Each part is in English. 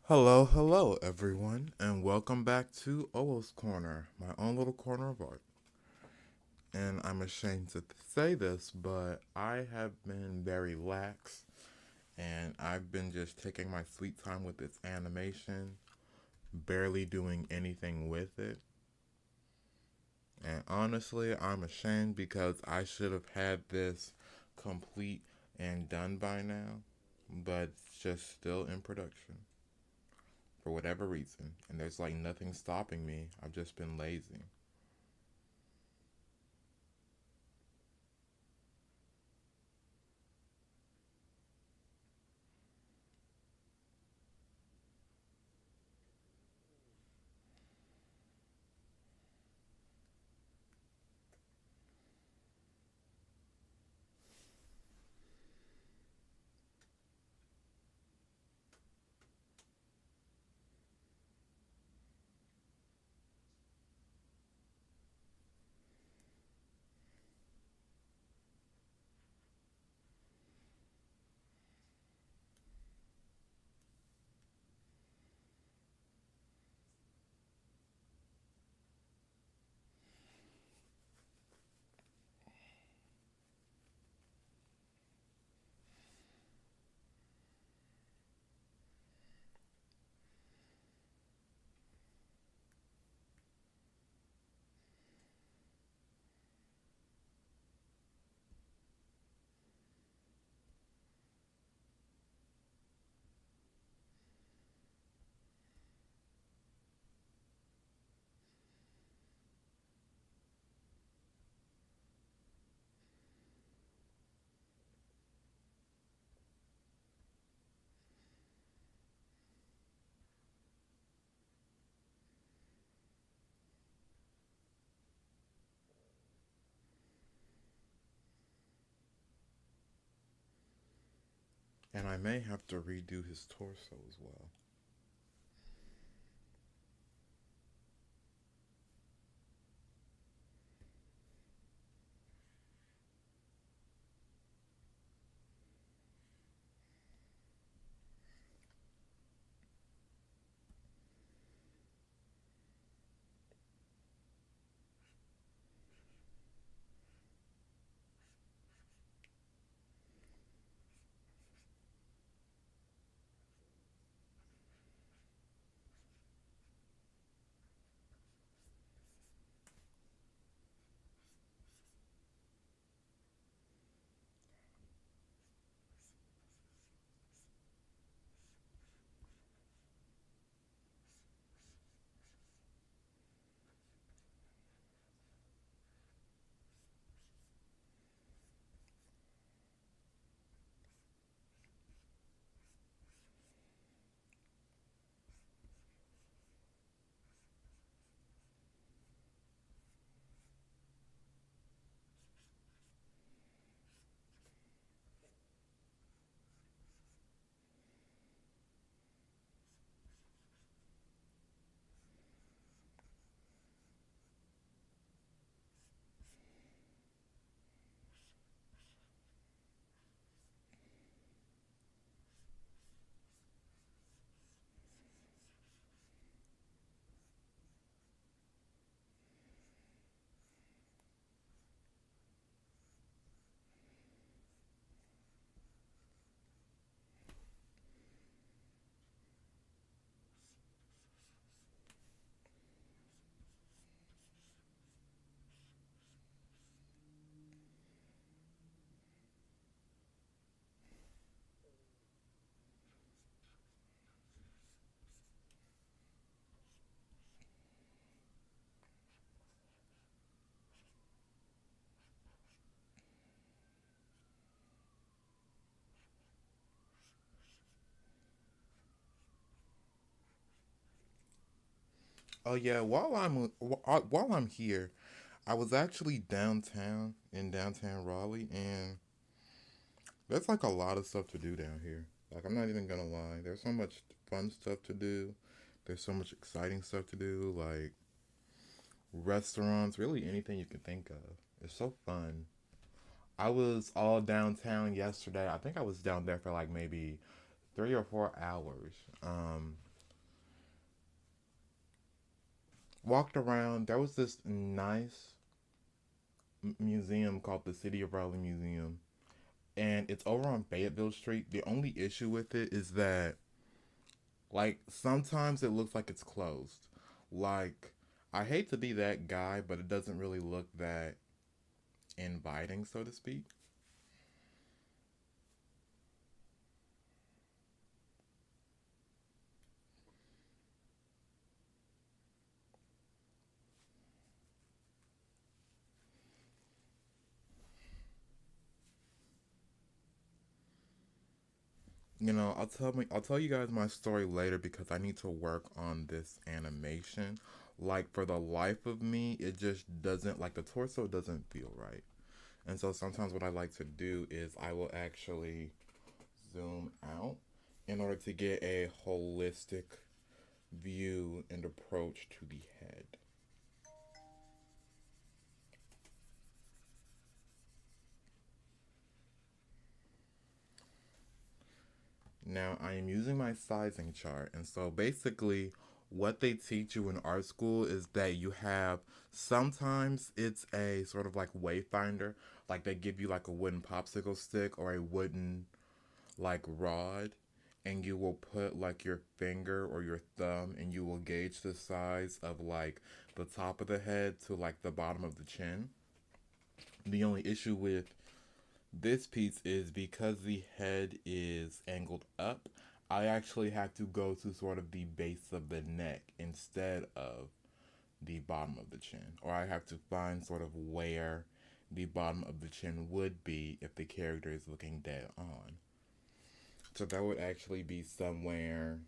Hello, everyone, and welcome back to Owoh's Corner, my own little corner of art. And I'm ashamed to say this, but I have been very lax, and I've been just taking my sweet time with this animation, barely doing anything with it. And honestly, I'm ashamed because I should have had this complete and done by now, but it's just still in production for whatever reason. And there's like nothing stopping me. I've just been lazy. And I may have to redo his torso as well. Oh yeah, while I'm here, I was actually downtown in downtown Raleigh, and there's like a lot of stuff to do down here. Like I'm not even gonna lie, there's so much fun stuff to do. There's so much exciting stuff to do, like restaurants, really anything you can think of. It's so fun. I was all downtown yesterday. I think I was down there for like maybe 3 or 4 hours. walked around. There was this nice museum called the City of Raleigh Museum, and it's over on Fayetteville Street. The only issue with it is that, like, sometimes it looks like it's closed. Like, I hate to be that guy, but it doesn't really look that inviting, so to speak. I'll tell you guys my story later because I need to work on this animation. Like, for the life of me, it just doesn't, like, the torso doesn't feel right. And so sometimes what I like to do is I will actually zoom out in order to get a holistic view and approach to the head. Now, I am using my sizing chart, and so basically, what they teach you in art school is that you have sometimes it's a sort of like wayfinder, like they give you like a wooden popsicle stick or a wooden like rod, and you will put like your finger or your thumb and you will gauge the size of like the top of the head to like the bottom of the chin. The only issue with this piece is because the head is angled up, I actually have to go to sort of the base of the neck instead of the bottom of the chin. Or I have to find sort of where the bottom of the chin would be if the character is looking dead on. So that would actually be somewhere.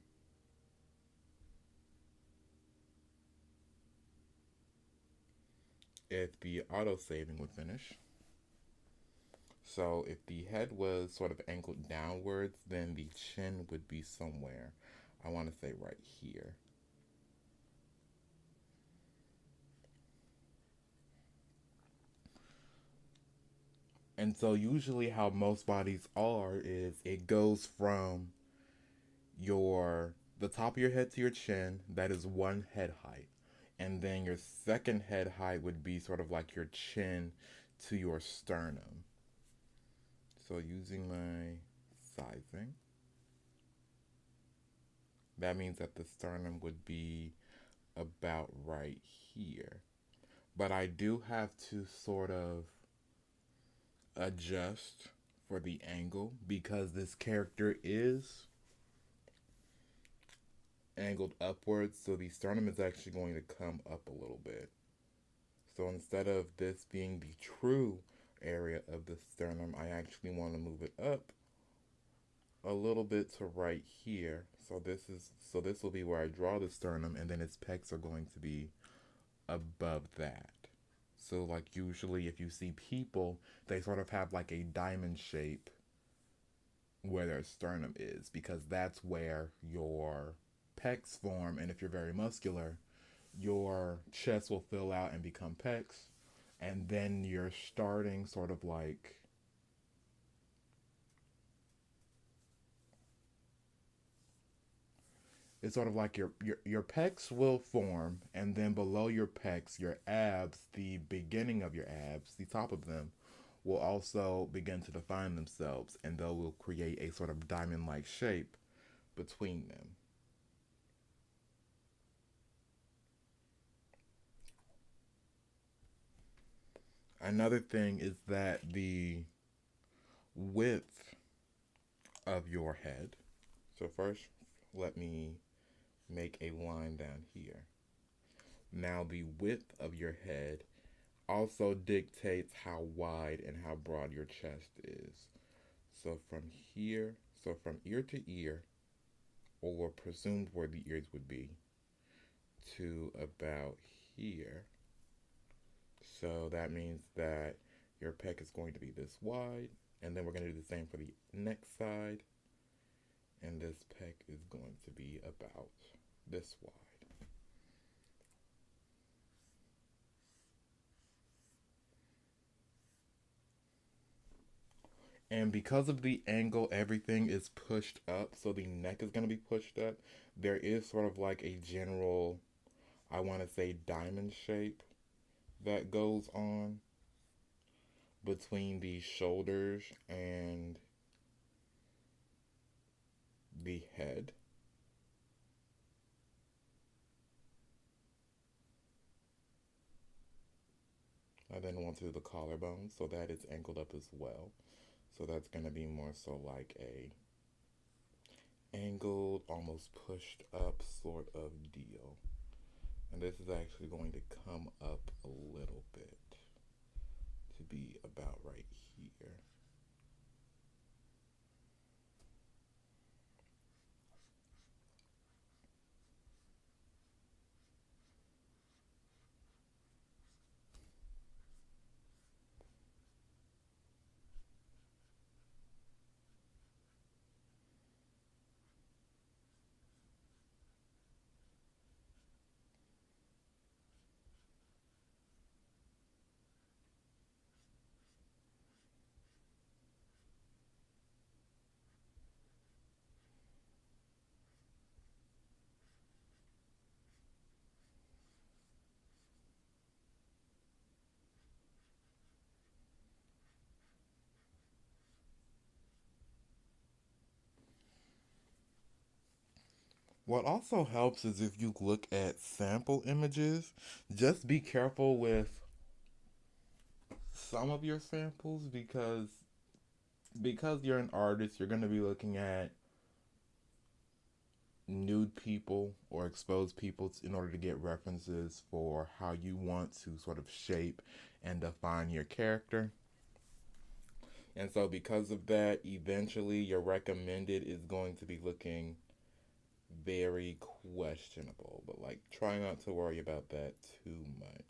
If the auto saving would finish. So if the head was sort of angled downwards, then the chin would be somewhere. I want to say right here. And so usually how most bodies are is it goes from your the top of your head to your chin, that is one head height. And then your second head height would be sort of like your chin to your sternum. So using my sizing, that means that the sternum would be about right here. But I do have to sort of adjust for the angle because this character is angled upwards, so the sternum is actually going to come up a little bit. So instead of this being the true area of the sternum, I actually want to move it up a little bit to right here. So this will be where I draw the sternum, and then its pecs are going to be above that. So like usually if you see people, they sort of have like a diamond shape where their sternum is because that's where your pecs form, and if you're very muscular, your chest will fill out and become pecs, and then you're starting sort of like it's sort of like your pecs will form, and then below your pecs, your abs, the beginning of your abs, the top of them, will also begin to define themselves, and they will create a sort of diamond-like shape between them. Another thing is that the width of your head. So first, let me make a line down here. Now the width of your head also dictates how wide and how broad your chest is. So from here, so from ear to ear, or presumed where the ears would be, to about here. So that means that your pec is going to be this wide, and then we're going to do the same for the next side, and this pec is going to be about this wide. And because of the angle, everything is pushed up, so the neck is going to be pushed up. There is sort of like a general I want to say diamond shape that goes on between the shoulders and the head. I then want to do the collarbone, so that is angled up as well. So that's going to be more so like a angled, almost pushed up sort of deal. And this is actually going to come up a little bit to be about right here. What also helps is if you look at sample images, just be careful with some of your samples because you're an artist, you're going to be looking at nude people or exposed people in order to get references for how you want to sort of shape and define your character. And so, because of that, eventually your recommended is going to be looking very questionable. But, like, try not to worry about that too much.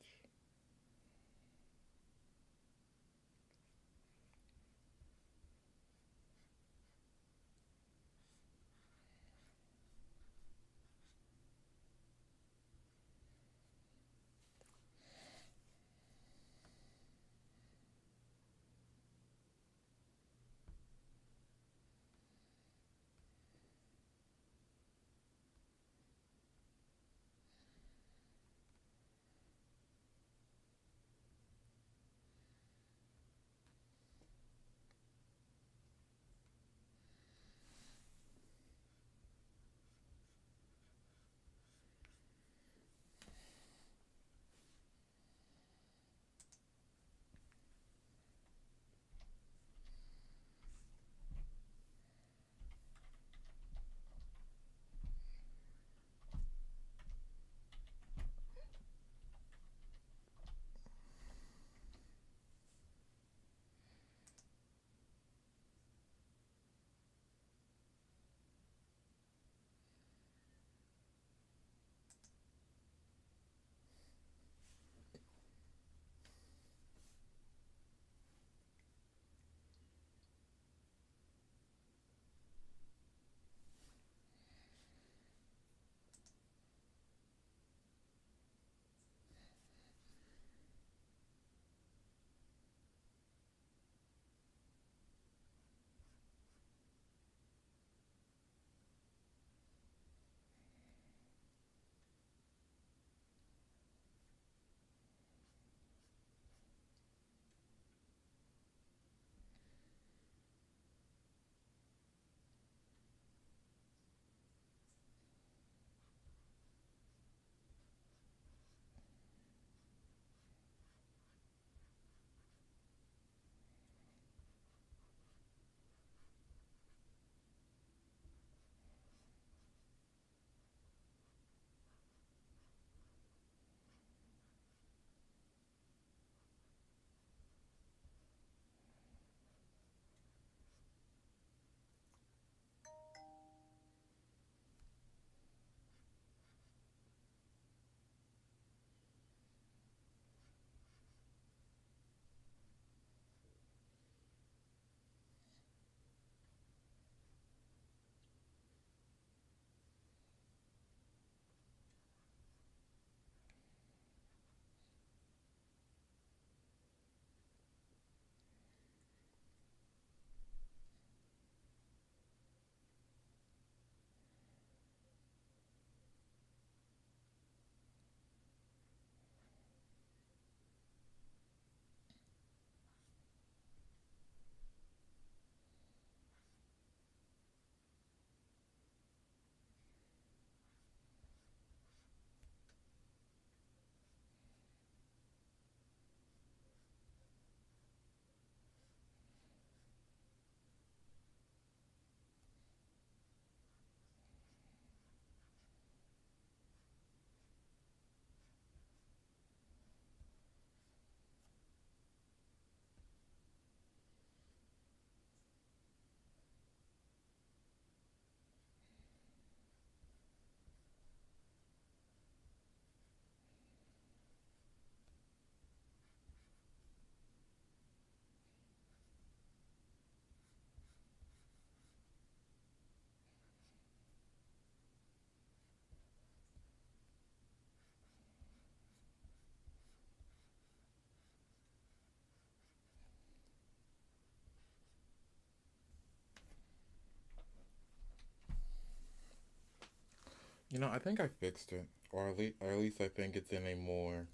I think I fixed it, or at least I think it's in a more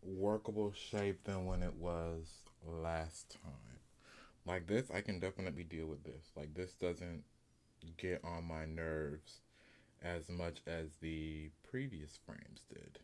workable shape than when it was last time. Like this, I can definitely deal with this. Like this doesn't get on my nerves as much as the previous frames did.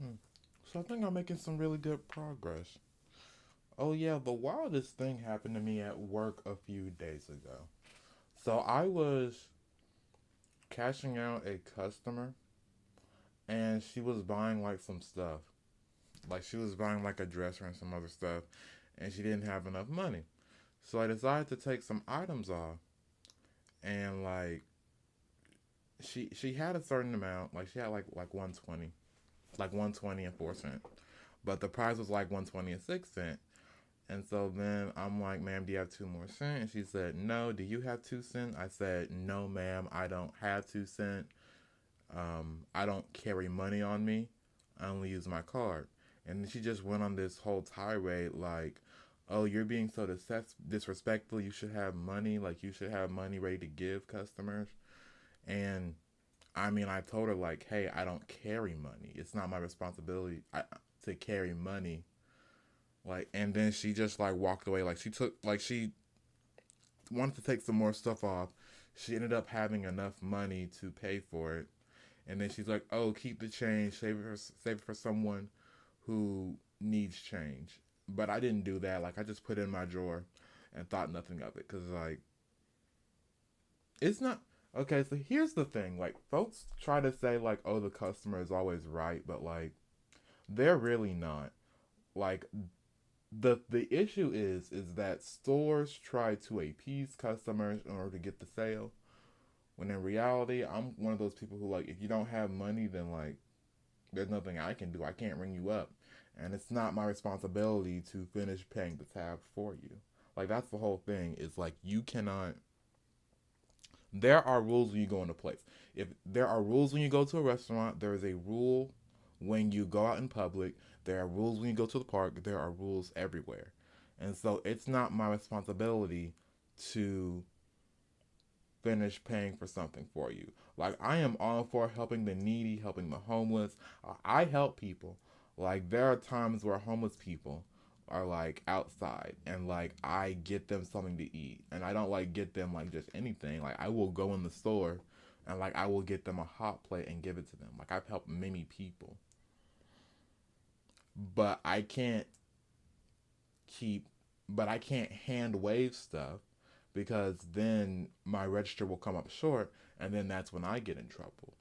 Hmm. So I think I'm making some really good progress. Oh yeah, the wildest thing happened to me at work a few days ago. So I was cashing out a customer and she was buying like some stuff. Like she was buying like a dresser and some other stuff and she didn't have enough money. So I decided to take some items off and like she had a certain amount, like she had like 120, like 120 and 4 cents. But the price was like 120 and 6 cents. And so then I'm like, ma'am, do you have 2 more cents? And she said, no. Do you have 2 cents? I said, no, ma'am, I don't have 2 cents. I don't carry money on me. I only use my card. And then she just went on this whole tirade like, oh, you're being so disrespectful. You should have money. Like, you should have money ready to give customers. And I mean, I told her, like, hey, I don't carry money. It's not my responsibility to carry money. Like, and then she just like walked away. Like, she wanted to take some more stuff off. She ended up having enough money to pay for it. And then she's like, "Oh, keep the change, save it for someone who needs change." But I didn't do that. Like I just put it in my drawer and thought nothing of it because like it's not okay. So here's the thing: like folks try to say like, "Oh, the customer is always right," but like they're really not. Like The issue is that stores try to appease customers in order to get the sale. When in reality, I'm one of those people who, like, if you don't have money, then like there's nothing I can do. I can't ring you up, and it's not my responsibility to finish paying the tab for you. Like that's the whole thing. Is like you cannot. There are rules when you go into place. If there are rules when you go to a restaurant, there is a rule when you go out in public. There are rules when you go to the park. There are rules everywhere, and so it's not my responsibility to finish paying for something for you. Like I am all for helping the needy, helping the homeless. I help people. Like there are times where homeless people are like outside and like I get them something to eat. And I don't like get them like just anything. Like I will go in the store and like I will get them a hot plate and give it to them. Like I've helped many people. But I can't keep but I can't hand wave stuff because then my register will come up short and then that's when I get in trouble.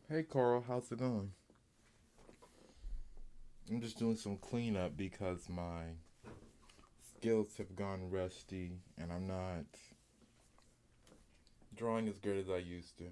Hey Coral, how's it going? I'm just doing some cleanup because my skills have gone rusty and I'm not drawing as good as I used to.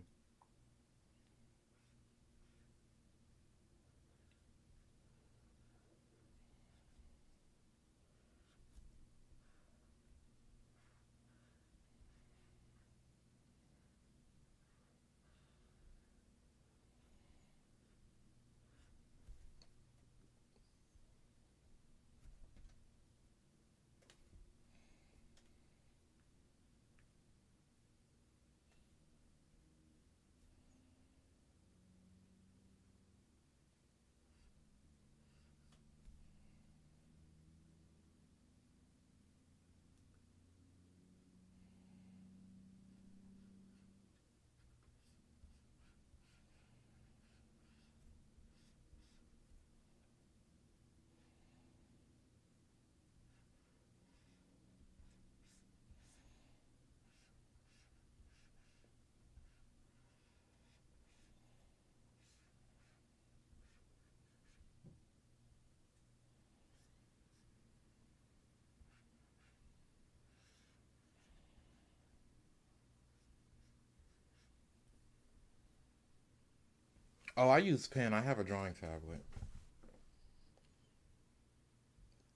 Oh, I use pen. I have a drawing tablet.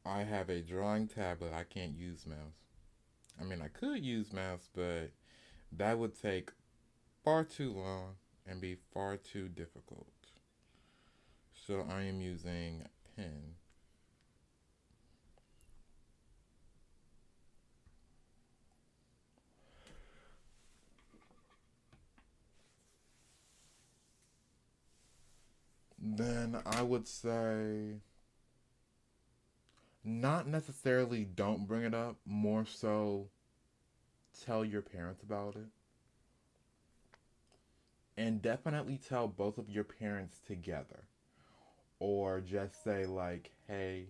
I have a drawing tablet. I can't use mouse. I mean, I could use mouse, but that would take far too long and be far too difficult. So I am using pen. Then I would say not necessarily don't bring it up, more so tell your parents about it. And definitely tell both of your parents together. Or just say, like, hey,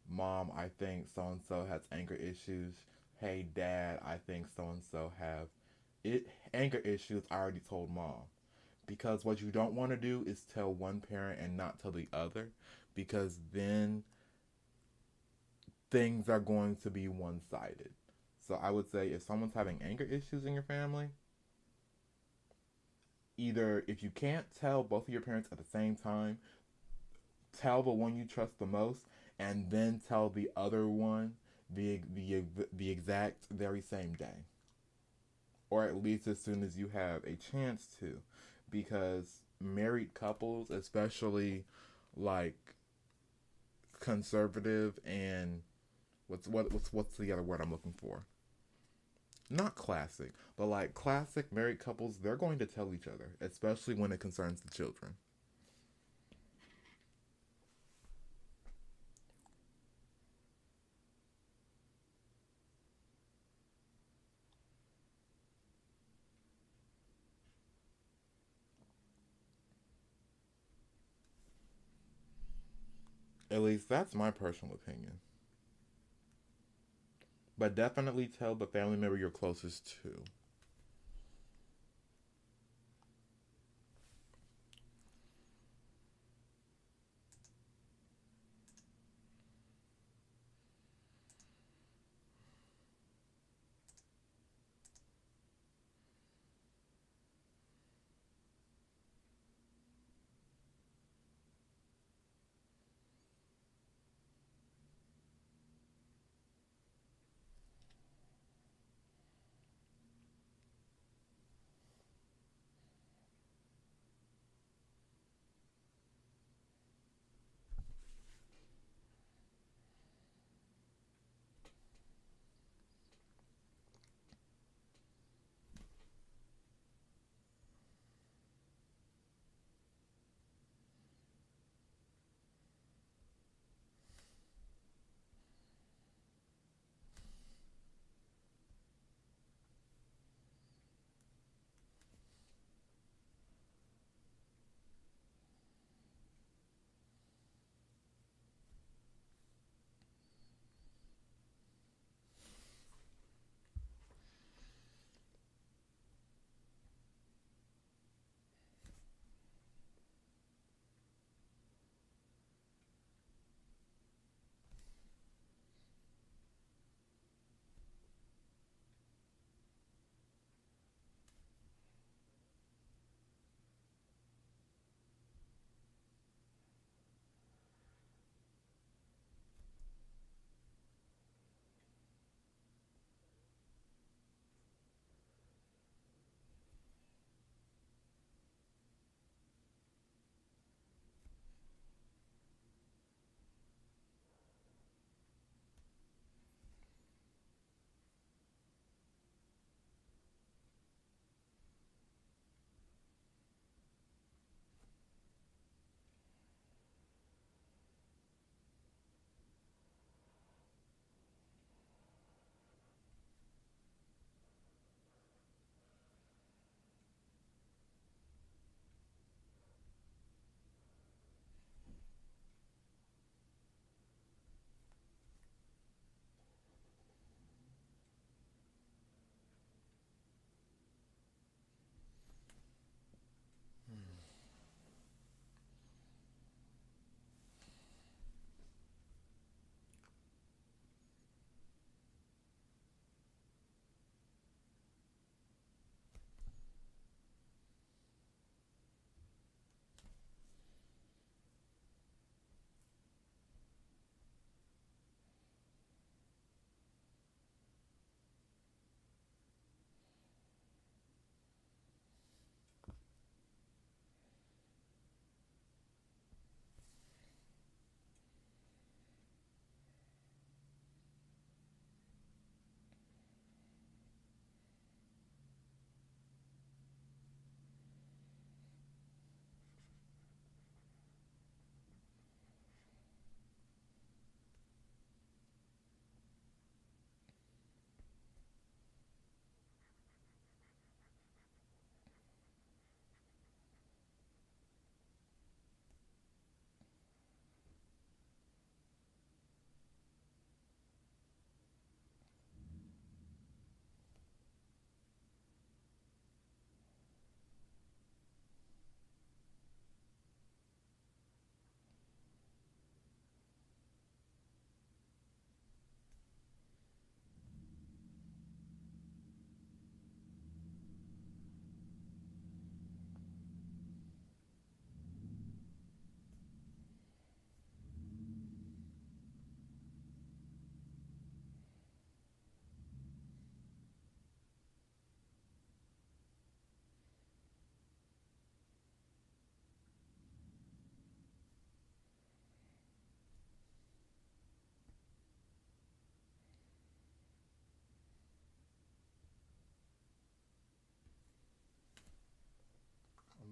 mom, I think so and so has anger issues. Hey, dad, I think so and so have anger issues. I already told mom. Because what you don't want to do is tell one parent and not tell the other. Because then things are going to be one sided. So I would say if someone's having anger issues in your family, either if you can't tell both of your parents at the same time, tell the one you trust the most, and then tell the other one the exact very same day, or at least as soon as you have a chance to, because married couples, especially like conservative and what's the other word I'm looking for? Not classic, but like classic married couples, they're going to tell each other, especially when it concerns the children. At least that's my personal opinion. But definitely tell the family member you're closest to.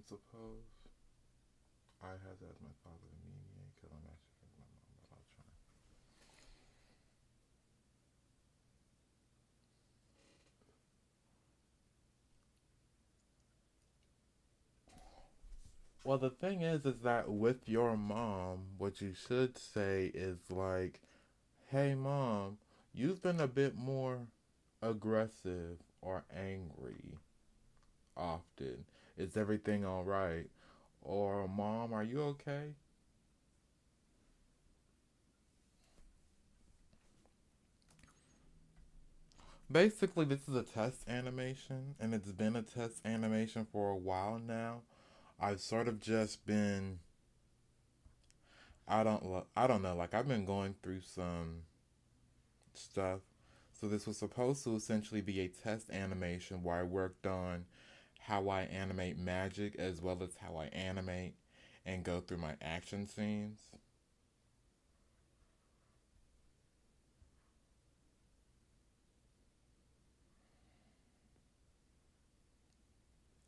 suppose I have that as my positive mediator because I'm actually my mom, but I'll try. Well, the thing is that with your mom, what you should say is like, "Hey, mom, you've been a bit more aggressive or angry often. Is everything all right?" Or, "Mom, are you okay?" Basically, this is a test animation, and it's been a test animation for a while now. I've sort of just been, I don't know, like I've been going through some stuff. So this was supposed to essentially be a test animation where I worked on how I animate magic as well as how I animate and go through my action scenes.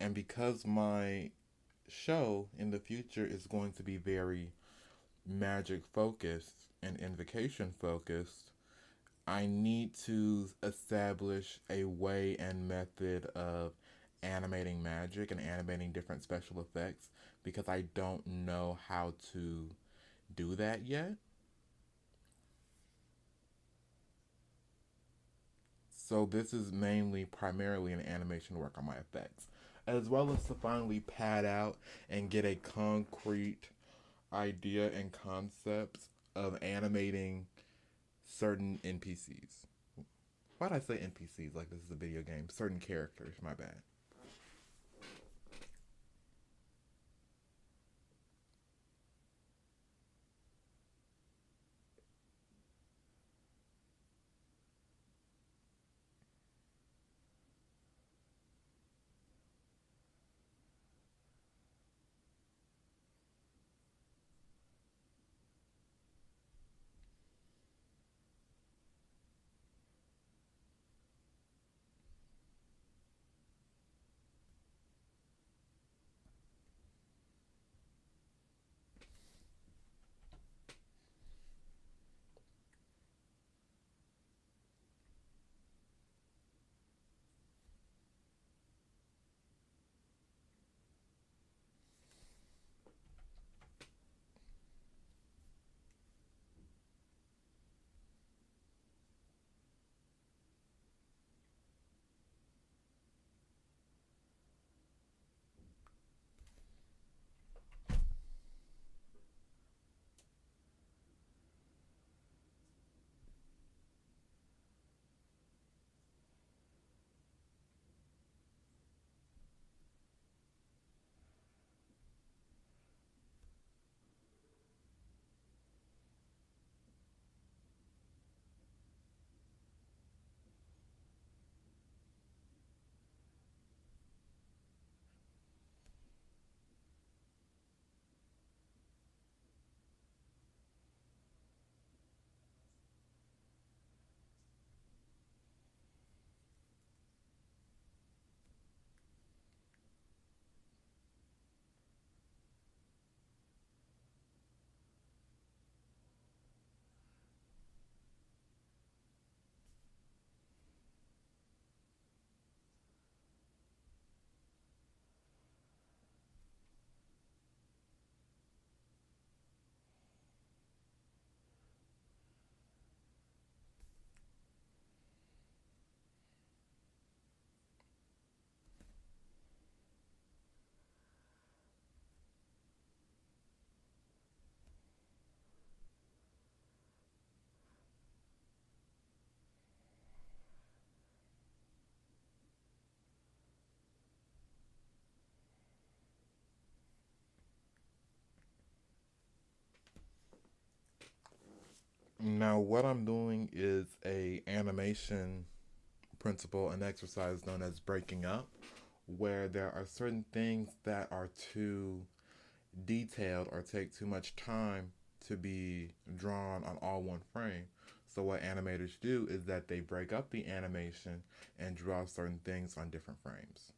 And because my show in the future is going to be very magic focused and invocation focused, I need to establish a way and method of animating magic and animating different special effects because I don't know how to do that yet. So this is mainly primarily an animation work on my effects, as well as to finally pad out and get a concrete idea and concepts of animating certain NPCs. Why did I say NPCs like this is a video game? Certain characters, my bad. Now, what I'm doing is a animation principle and exercise known as breaking up, where there are certain things that are too detailed or take too much time to be drawn on all one frame. So what animators do is that they break up the animation and draw certain things on different frames.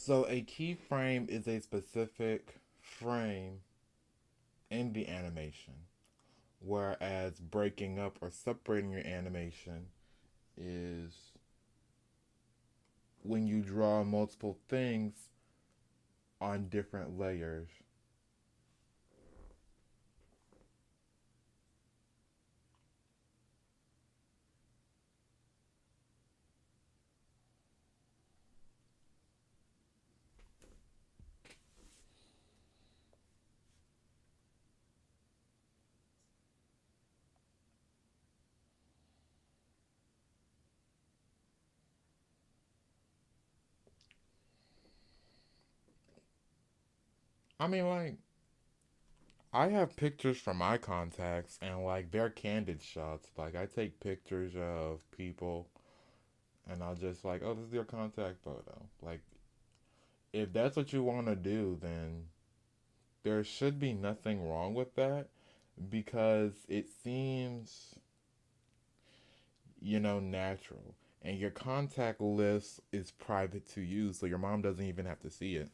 So a keyframe is a specific frame in the animation, whereas breaking up or separating your animation is when you draw multiple things on different layers. I mean, like, I have pictures from my contacts, and like they're candid shots. Like, I take pictures of people, and I'll just like, oh, this is your contact photo. Like, if that's what you want to do, then there should be nothing wrong with that because it seems, natural. And your contact list is private to you, so your mom doesn't even have to see it.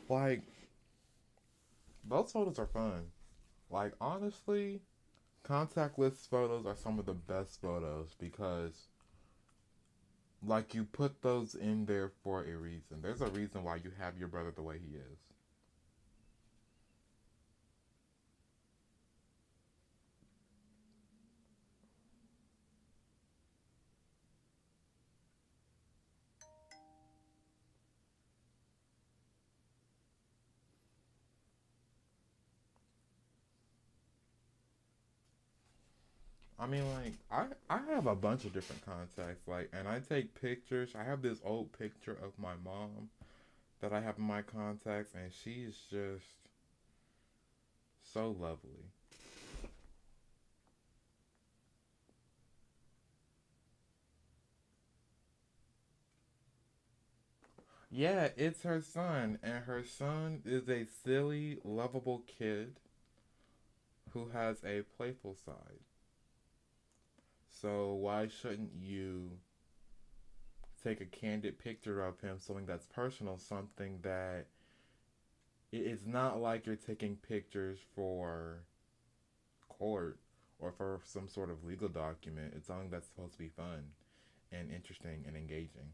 Like, those photos are fun. Like, honestly, contact list photos are some of the best photos because, like, you put those in there for a reason. There's a reason why you have your brother the way he is. I mean, like, I have a bunch of different contacts, like, and I take pictures. I have this old picture of my mom that I have in my contacts, and she's just so lovely. Yeah, it's her son, and her son is a silly, lovable kid who has a playful side. So why shouldn't you take a candid picture of him, something that's personal, something that it's not like you're taking pictures for court or for some sort of legal document. It's something that's supposed to be fun and interesting and engaging.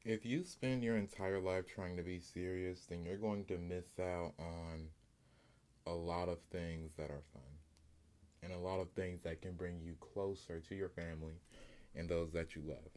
If you spend your entire life trying to be serious, then you're going to miss out on a lot of things that are fun and a lot of things that can bring you closer to your family and those that you love.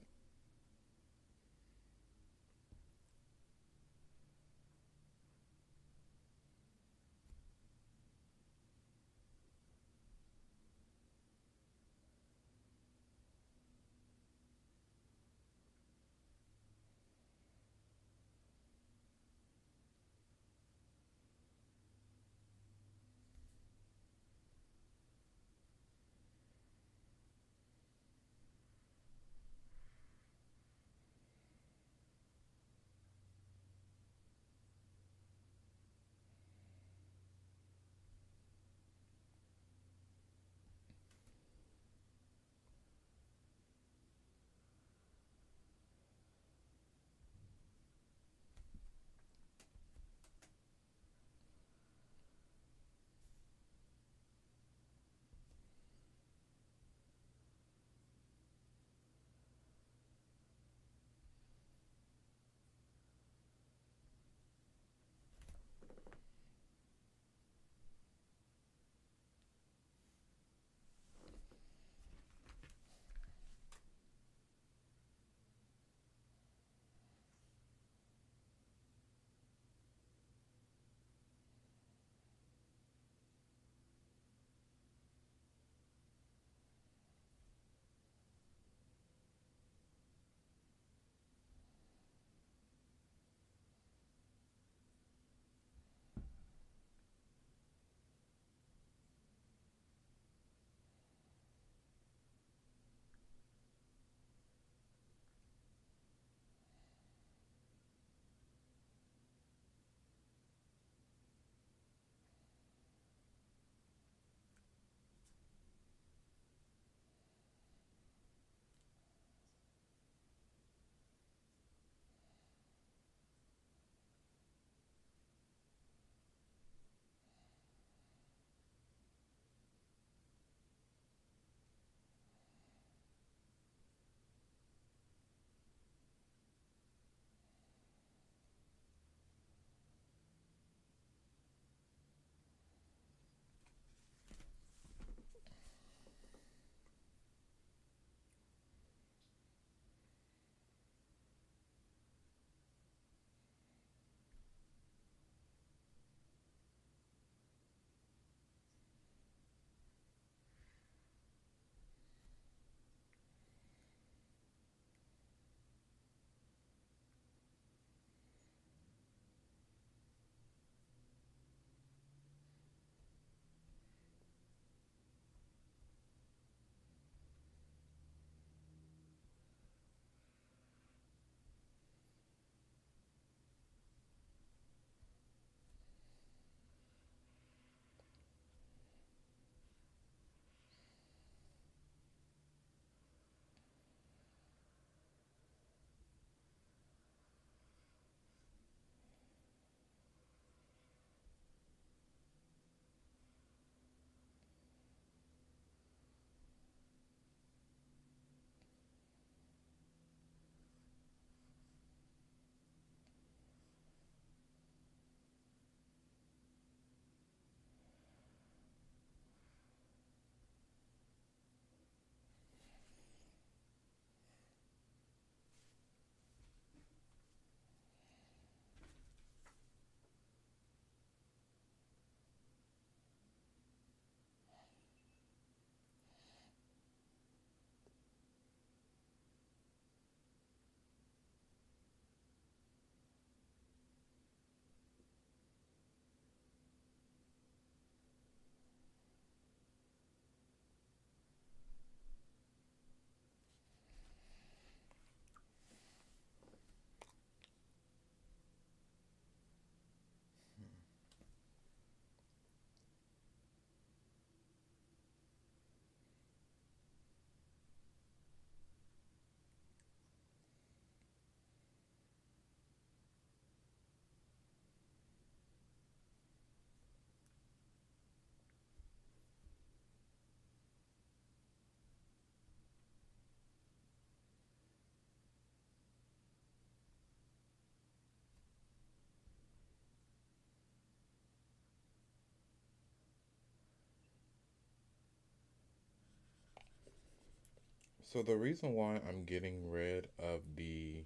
So the reason why I'm getting rid of the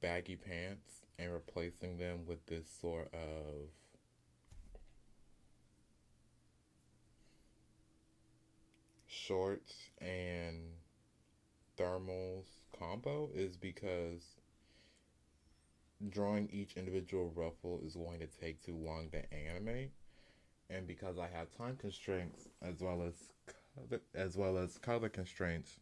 baggy pants and replacing them with this sort of shorts and thermals combo is because drawing each individual ruffle is going to take too long to animate, and because I have time constraints as well as color constraints.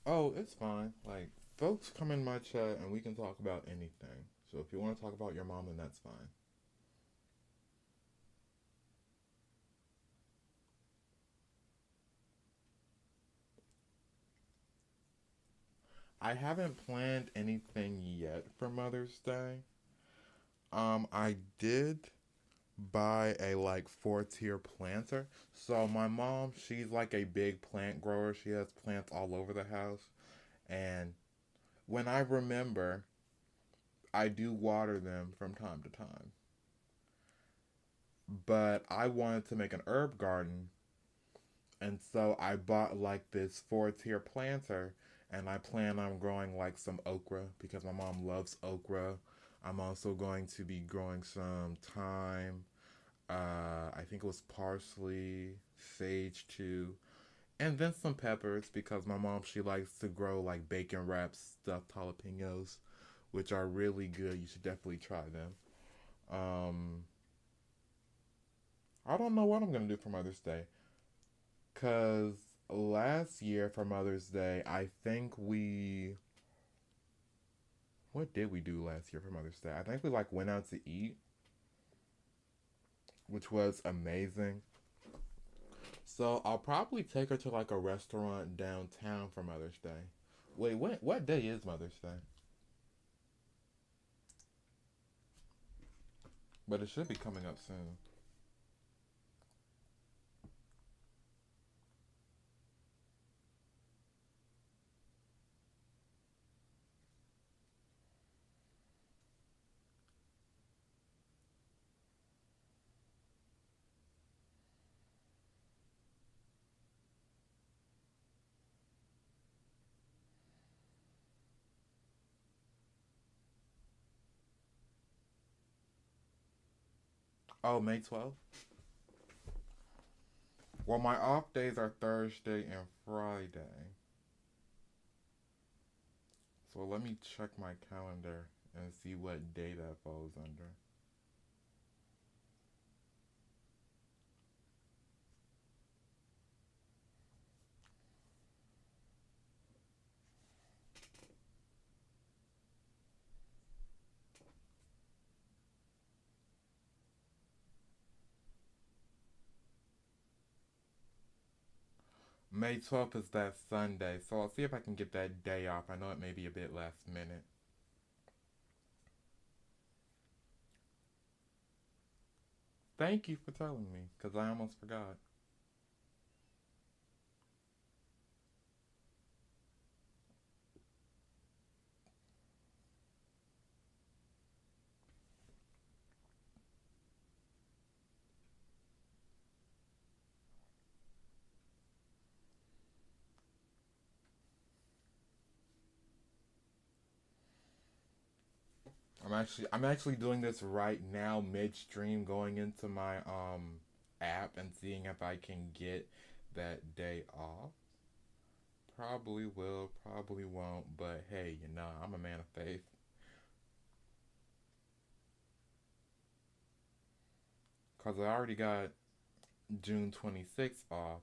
Oh, it's fine. Like, folks come in my chat and we can talk about anything. So if you want to talk about your mom, then that's fine. I haven't planned anything yet for Mother's Day. I did buy a like 4 tier planter. So my mom, she's like a big plant grower. She has plants all over the house. And when I remember, I do water them from time to time. But I wanted to make an herb garden, and so I bought like this 4 tier planter, and I plan on growing like some okra because my mom loves okra. I'm also going to be growing some thyme. I think it was parsley, sage too, and then some peppers because my mom, she likes to grow like bacon wrapped stuffed jalapenos, which are really good. You should definitely try them. Um, I don't know what I'm gonna do for Mother's Day. Cause last year for Mother's Day, I think we what did we do last year for Mother's Day? I think we like went out to eat, which was amazing. So I'll probably take her to like a restaurant downtown for Mother's Day. Wait, what day is Mother's Day? But it should be coming up soon. Oh, May 12th? Well, my off days are Thursday and Friday. So let me check my calendar and see what day that falls under. May 12th is that Sunday, so I'll see if I can get that day off. I know it may be a bit last minute. Thank you for telling me, because I almost forgot. I'm actually doing this right now midstream going into my app and seeing if I can get that day off. Probably will, probably won't, but hey, I'm a man of faith. Cause I already got June 26th off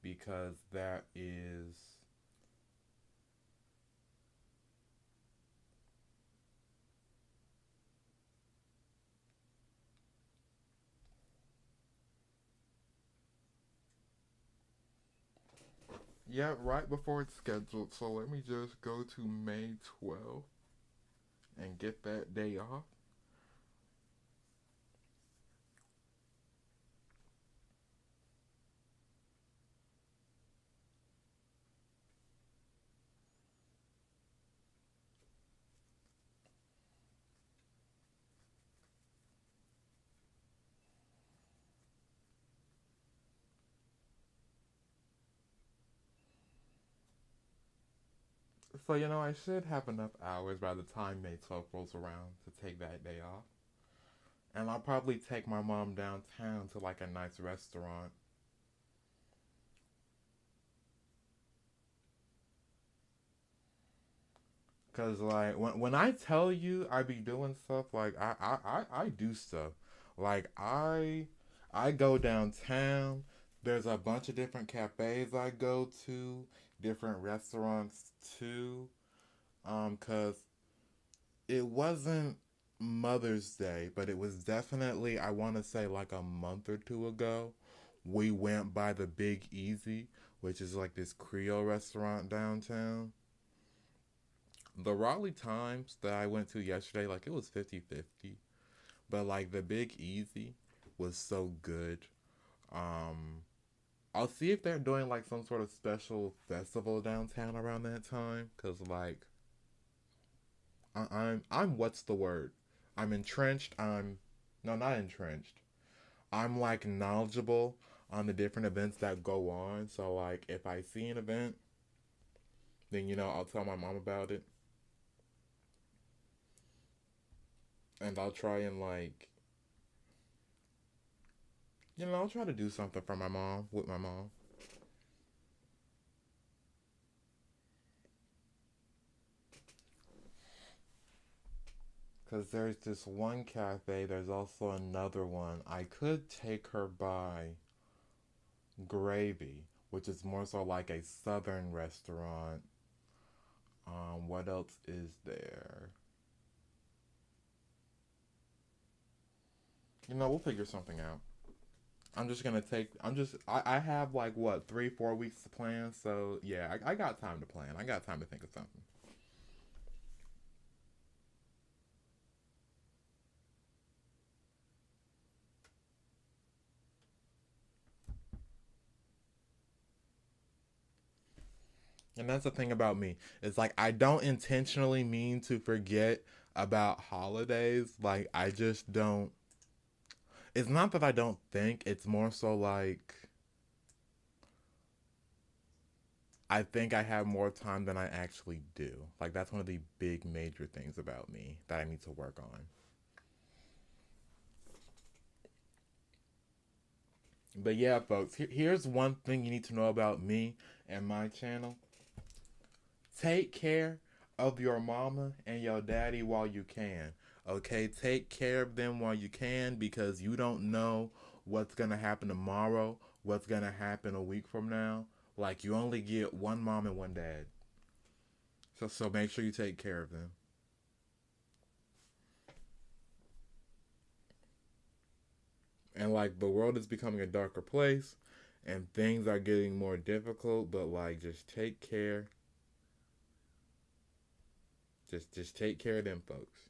because that is yeah, right before it's scheduled. So let me just go to May 12th and get that day off. So, I should have enough hours by the time May 12th rolls around to take that day off. And I'll probably take my mom downtown to like a nice restaurant. Cause like when I tell you I be doing stuff, like I do stuff. Like I go downtown. There's a bunch of different cafes I go to, different restaurants too. Cause it wasn't Mother's Day, but it was definitely, I want to say, like a month or two ago. We went by the Big Easy, which is like this Creole restaurant downtown. The Raleigh Times that I went to yesterday, like it was 50-50, but like the Big Easy was so good. Um, I'll see if they're doing like some sort of special festival downtown around that time, cause like I'm what's the word? I'm entrenched. I'm no, not entrenched. I'm like knowledgeable on the different events that go on. So like if I see an event, then I'll tell my mom about it, and I'll try and like I'll try to do something for my mom with my mom. Cause there's this one cafe. There's also another one. I could take her by Gravy, which is more so like a southern restaurant. What else is there? We'll figure something out. I have like what, 3, 4 weeks to plan. So yeah, I got time to plan. I got time to think of something. And that's the thing about me. It's like I don't intentionally mean to forget about holidays. Like I just don't. It's not that I don't think. It's more so like I think I have more time than I actually do. Like that's one of the big major things about me that I need to work on. But yeah, folks, here's one thing you need to know about me and my channel. Take care of your mama and your daddy while you can. Okay, take care of them while you can because you don't know what's gonna happen tomorrow, what's gonna happen a week from now. Like you only get one mom and one dad. So make sure you take care of them. And like the world is becoming a darker place and things are getting more difficult, but like just take care. Just take care of them folks.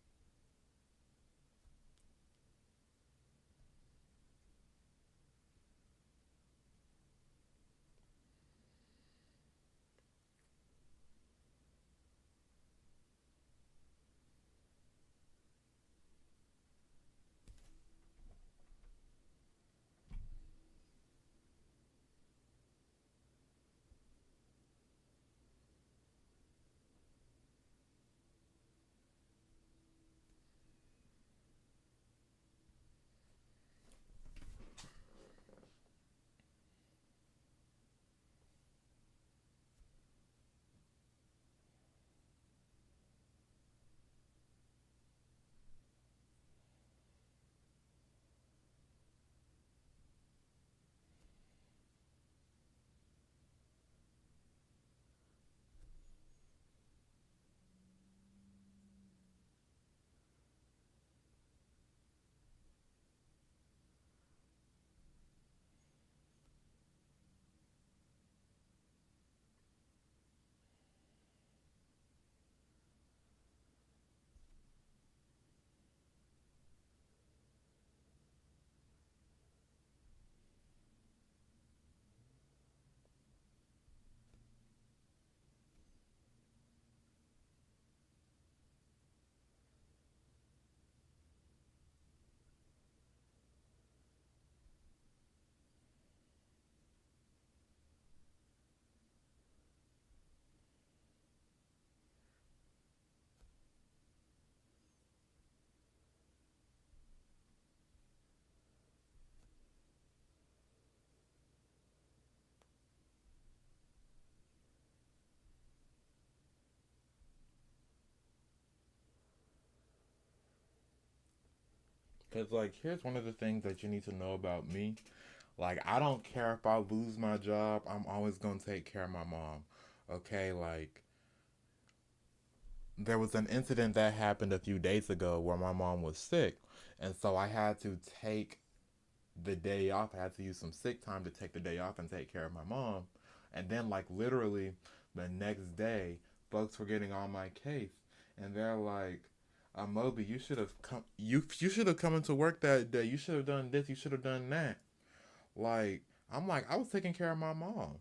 Cause like here's one of the things that you need to know about me. Like I don't care if I lose my job. I'm always gonna take care of my mom. Okay, like there was an incident that happened a few days ago where my mom was sick, and so I had to take the day off. I had to use some sick time to take the day off and take care of my mom. And then like literally the next day, folks were getting on my case, and they're like, Moby, you should have come. You should have come into work that day. You should have done this. You should have done that. Like I'm like I was taking care of my mom.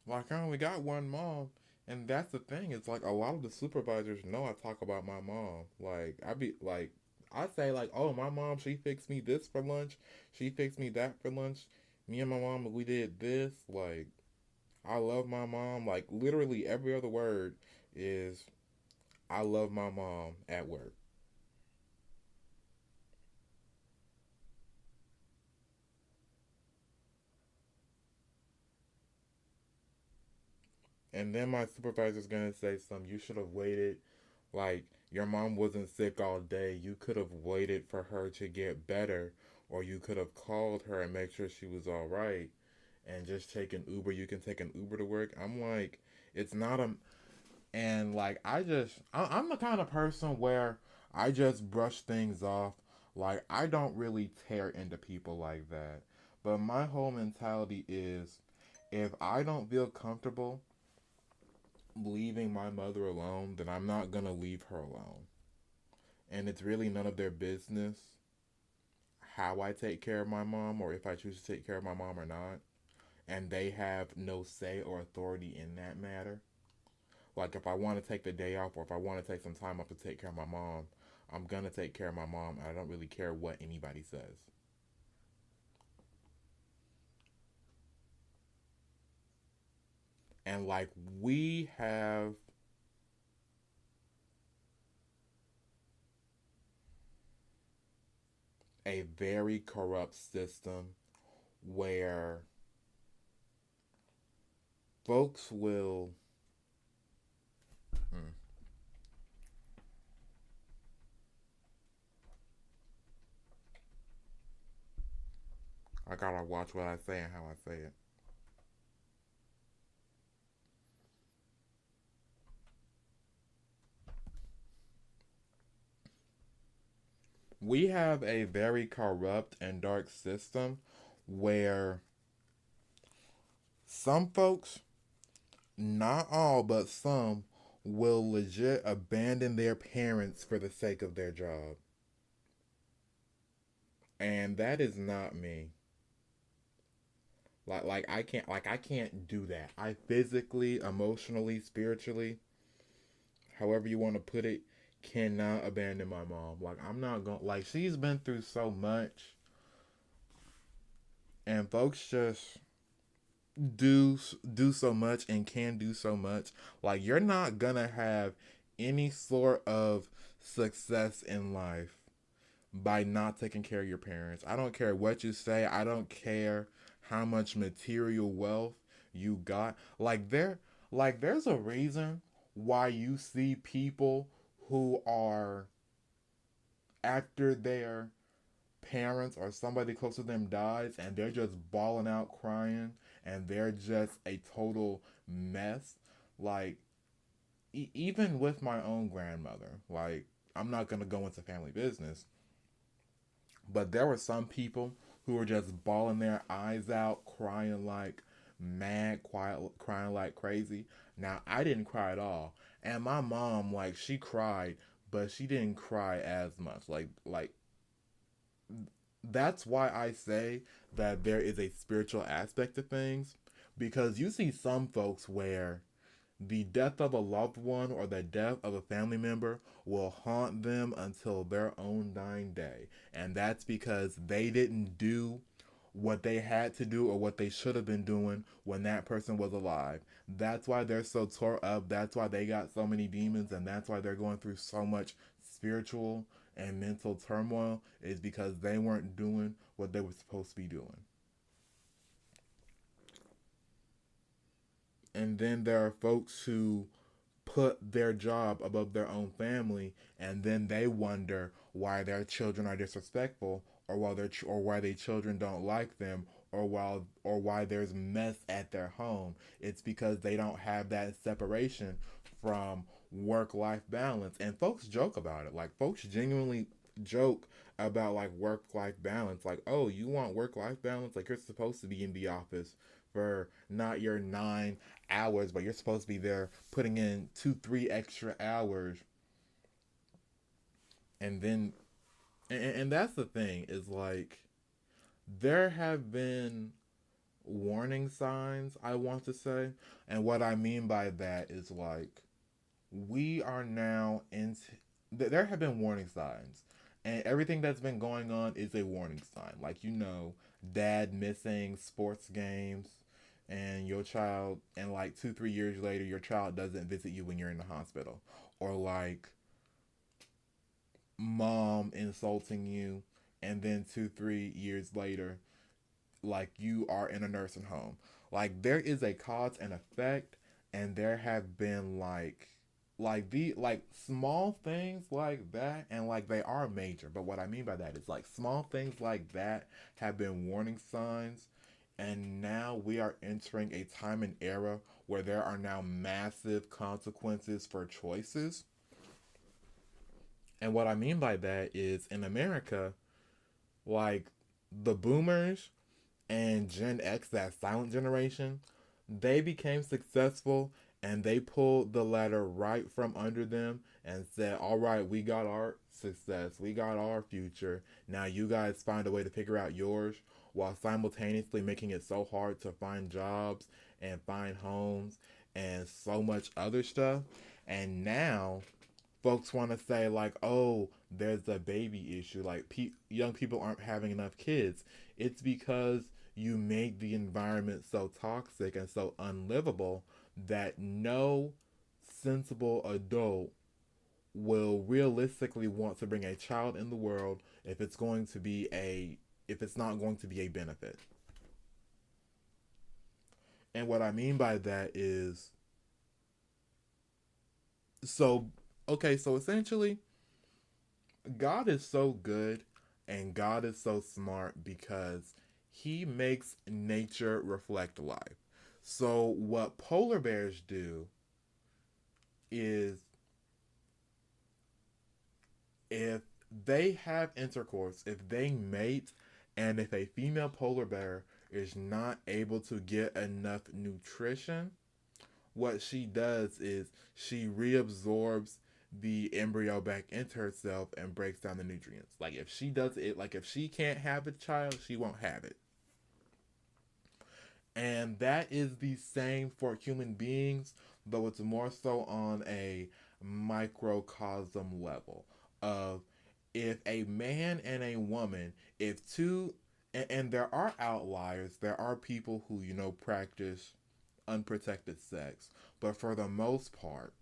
Like I only got one mom, and that's the thing. It's like a lot of the supervisors know I talk about my mom. Like I be like I say like, oh my mom, she fixed me this for lunch. She fixed me that for lunch. Me and my mom, we did this. Like I love my mom. Like literally every other word is I love my mom at work. And then my supervisor's gonna say something. You should have waited. Like your mom wasn't sick all day. You could have waited for her to get better, or you could have called her and make sure she was all right, and just take an Uber. You can take an Uber to work. I'm like, it's not a. And like I'm the kind of person where I just brush things off. Like I don't really tear into people like that. But my whole mentality is, if I don't feel comfortable leaving my mother alone, then I'm not gonna leave her alone. And it's really none of their business how I take care of my mom or if I choose to take care of my mom or not. And they have no say or authority in that matter. Like if I want to take the day off or if I want to take some time off to take care of my mom, I'm gonna take care of my mom. I don't really care what anybody says. And like we have a very corrupt system where folks will. Hmm, I gotta watch what I say and how I say it. We have a very corrupt and dark system where some folks, not all, but some, will legit abandon their parents for the sake of their job. And that is not me. I can't do that. I physically, emotionally, spiritually, however you want to put it, cannot abandon my mom. Like I'm not going like she's been through so much and folks just do so much and can do so much. Like you're not gonna have any sort of success in life by not taking care of your parents. I don't care what you say. I don't care how much material wealth you got. There's a reason why you see people who are after their parents or somebody close to them dies and they're just bawling out crying and they're just a total mess. Like even with my own grandmother, like I'm not going to go into family business, but there were some people who were just bawling their eyes out, crying like mad, quiet, crying like crazy. Now I didn't cry at all, and my mom, like, she cried, but she didn't cry as much. Like that's why I say that there is a spiritual aspect to things, because you see some folks where the death of a loved one or the death of a family member will haunt them until their own dying day. And that's because they didn't do what they had to do or what they should have been doing when that person was alive. That's why they're so tore up. That's why they got so many demons. And that's why they're going through so much spiritual and mental turmoil, is because they weren't doing what they were supposed to be doing. And then there are folks who put their job above their own family, and then they wonder why their children are disrespectful, or why their children don't like them, or why there's mess at their home. It's because they don't have that separation from work life balance. And folks joke about it. Like folks genuinely joke about like work life balance. Like, oh, you want work life balance? Like you're supposed to be in the office for not your 9 hours, but you're supposed to be there putting in 2, 3 extra hours. And then, and that's the thing is like, there have been warning signs, I want to say. And what I mean by that is like, we are now into, there have been warning signs. And everything that's been going on is a warning sign. Like, dad missing sports games, and your child, and like 2, 3 years later, your child doesn't visit you when you're in the hospital. Or like, mom insulting you, and then 2, 3 years later, like you are in a nursing home. Like there is a cause and effect, and there have been like small things like that, and like they are major. But what I mean by that is like small things like that have been warning signs, and now we are entering a time and era where there are now massive consequences for choices. And what I mean by that is in America, like the boomers and Gen X, that silent generation, they became successful, and they pulled the ladder right from under them and said, all right, we got our success, we got our future. Now you guys find a way to figure out yours, while simultaneously making it so hard to find jobs and find homes and so much other stuff. And now folks want to say like, oh, there's a baby issue, like young people aren't having enough kids. It's because you made the environment so toxic and so unlivable that no sensible adult will realistically want to bring a child in the world if it's not going to be a benefit. And what I mean by that is, so okay, so essentially God is so good, and God is so smart because he makes nature reflect life. So what polar bears do is, if they have intercourse, if they mate, and if a female polar bear is not able to get enough nutrition, what she does is she reabsorbs the embryo back into herself and breaks down the nutrients. Like if she does it, like if she can't have a child, she won't have it. And that is the same for human beings, though it's more so on a microcosm level of, if a man and a woman, if two, and there are outliers, there are people who, practice unprotected sex, but for the most part,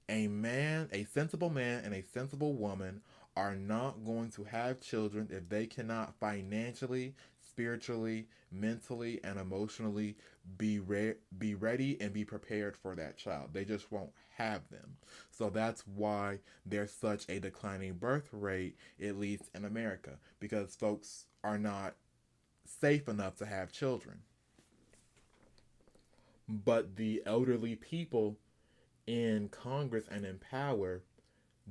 a sensible man and a sensible woman are not going to have children if they cannot financially, spiritually, mentally, and emotionally be ready and be prepared for that child. They just won't have them. So that's why there's such a declining birth rate, at least in America, because folks are not safe enough to have children. But the elderly people in Congress and in power,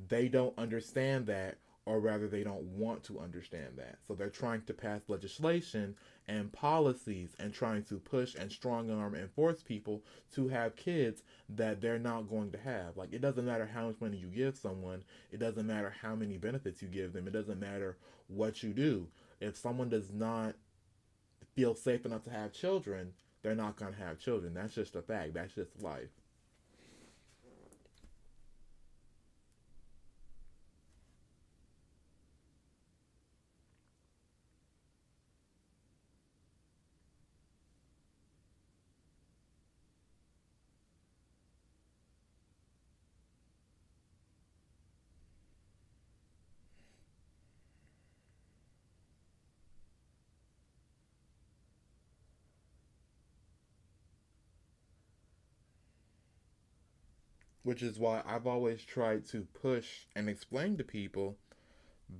they don't understand that, or rather, they don't want to understand that. So they're trying to pass legislation and policies and trying to push and strong arm and force people to have kids that they're not going to have. Like, it doesn't matter how much money you give someone, it doesn't matter how many benefits you give them, it doesn't matter what you do. If someone does not feel safe enough to have children, they're not going to have children. That's just a fact, that's just life. which is why I've always tried to push and explain to people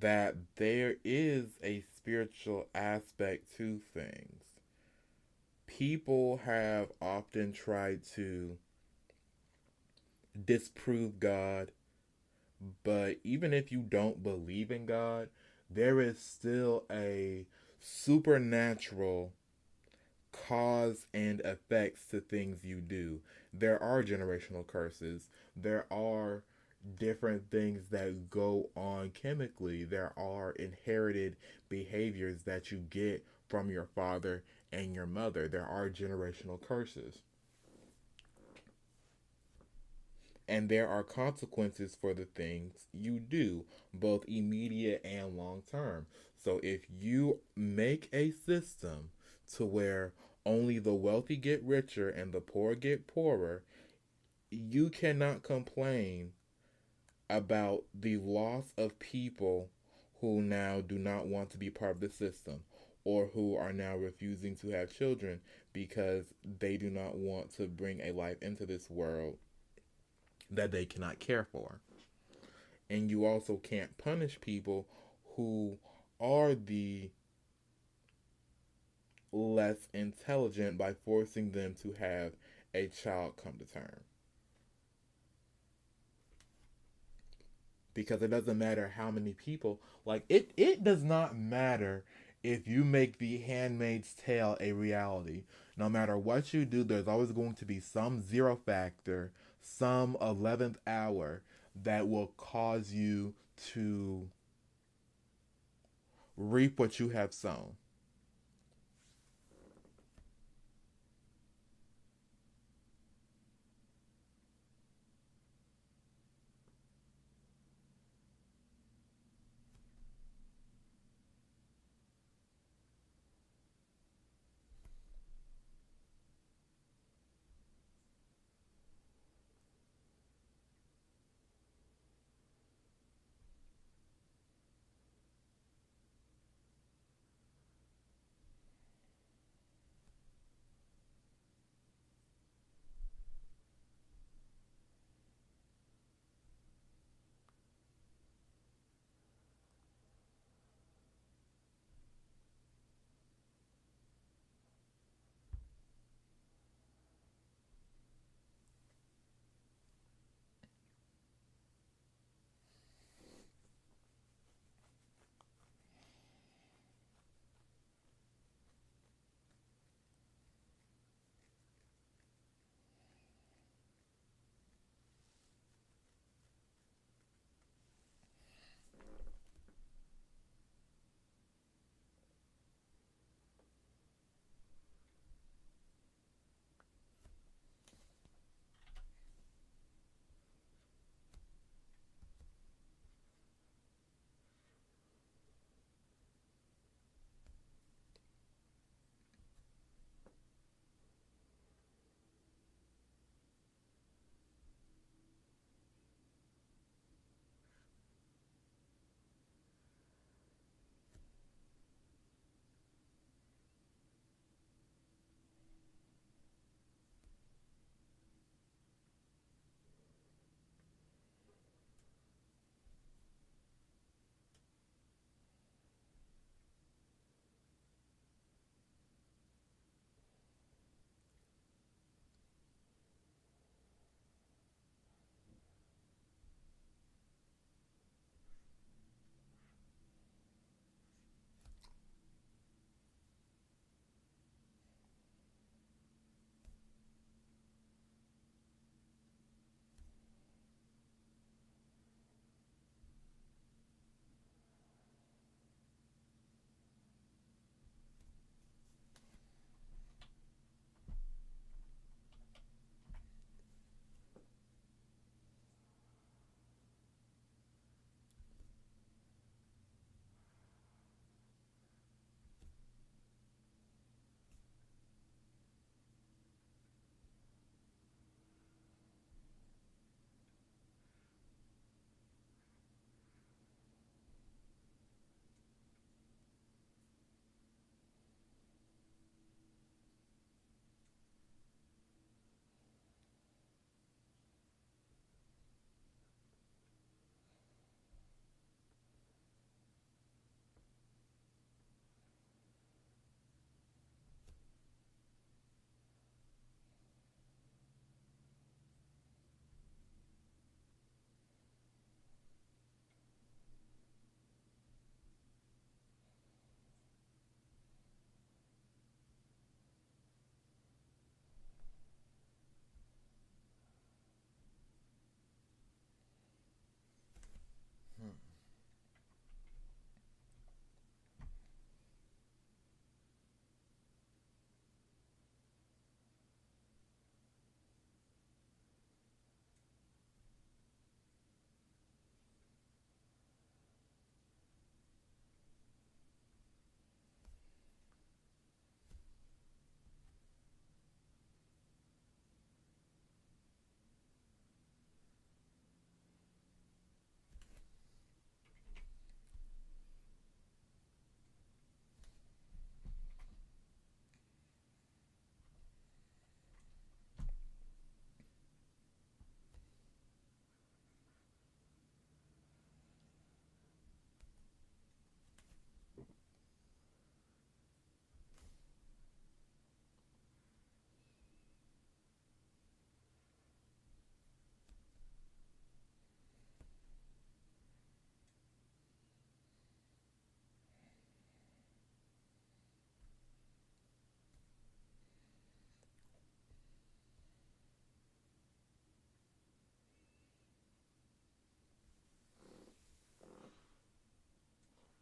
that there is a spiritual aspect to things. People have often tried to disprove God, but even if you don't believe in God, there is still a supernatural cause and effects to things you do. There are generational curses. There are different things that go on chemically. There are inherited behaviors that you get from your father and your mother. There are generational curses. And there are consequences for the things you do, both immediate and long term. So if you make a system to where only the wealthy get richer and the poor get poorer, you cannot complain about the loss of people who now do not want to be part of the system or who are now refusing to have children because they do not want to bring a life into this world that they cannot care for. And you also can't punish people who are the less intelligent by forcing them to have a child come to term. Because it doesn't matter how many people, like it does not matter if you make the Handmaid's Tale a reality. No matter what you do, there's always going to be some zero factor, some 11th hour that will cause you to reap what you have sown.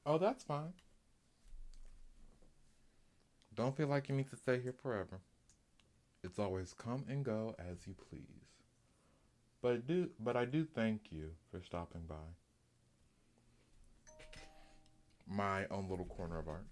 Oh, that's fine. Don't feel like you need to stay here forever. It's always come and go as you please. But I do thank you for stopping by. My own little corner of art.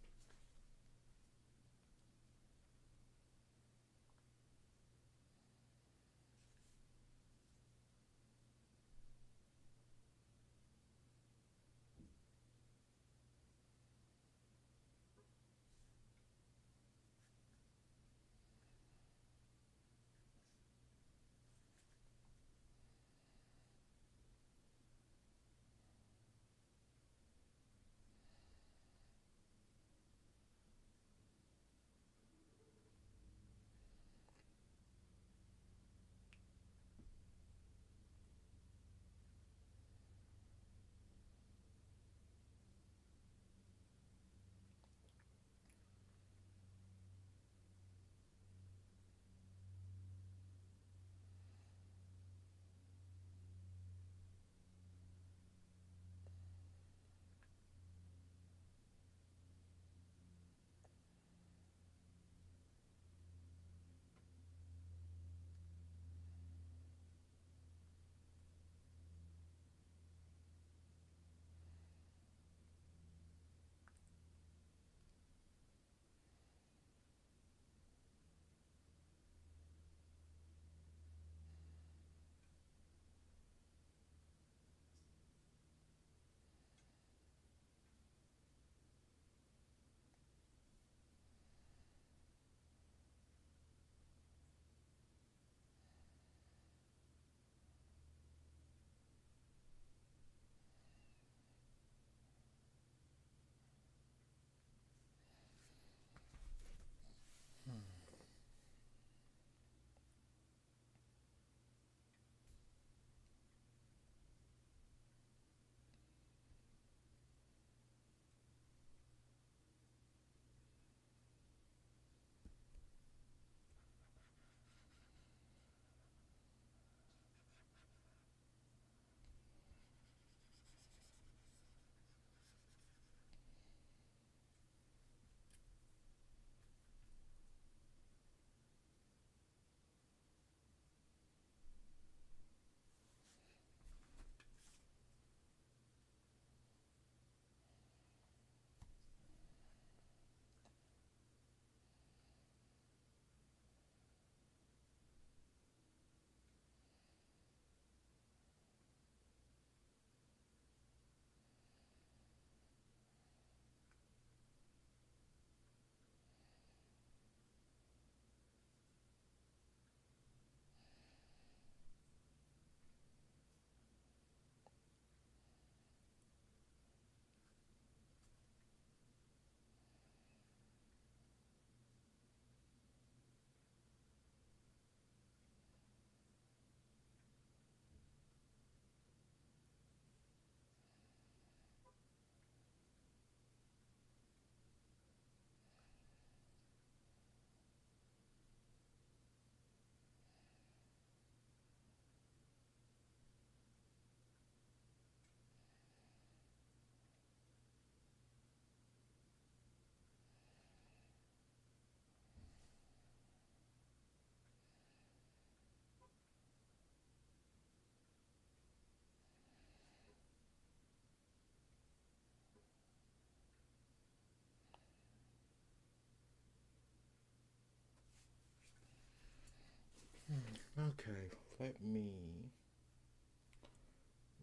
Okay, let me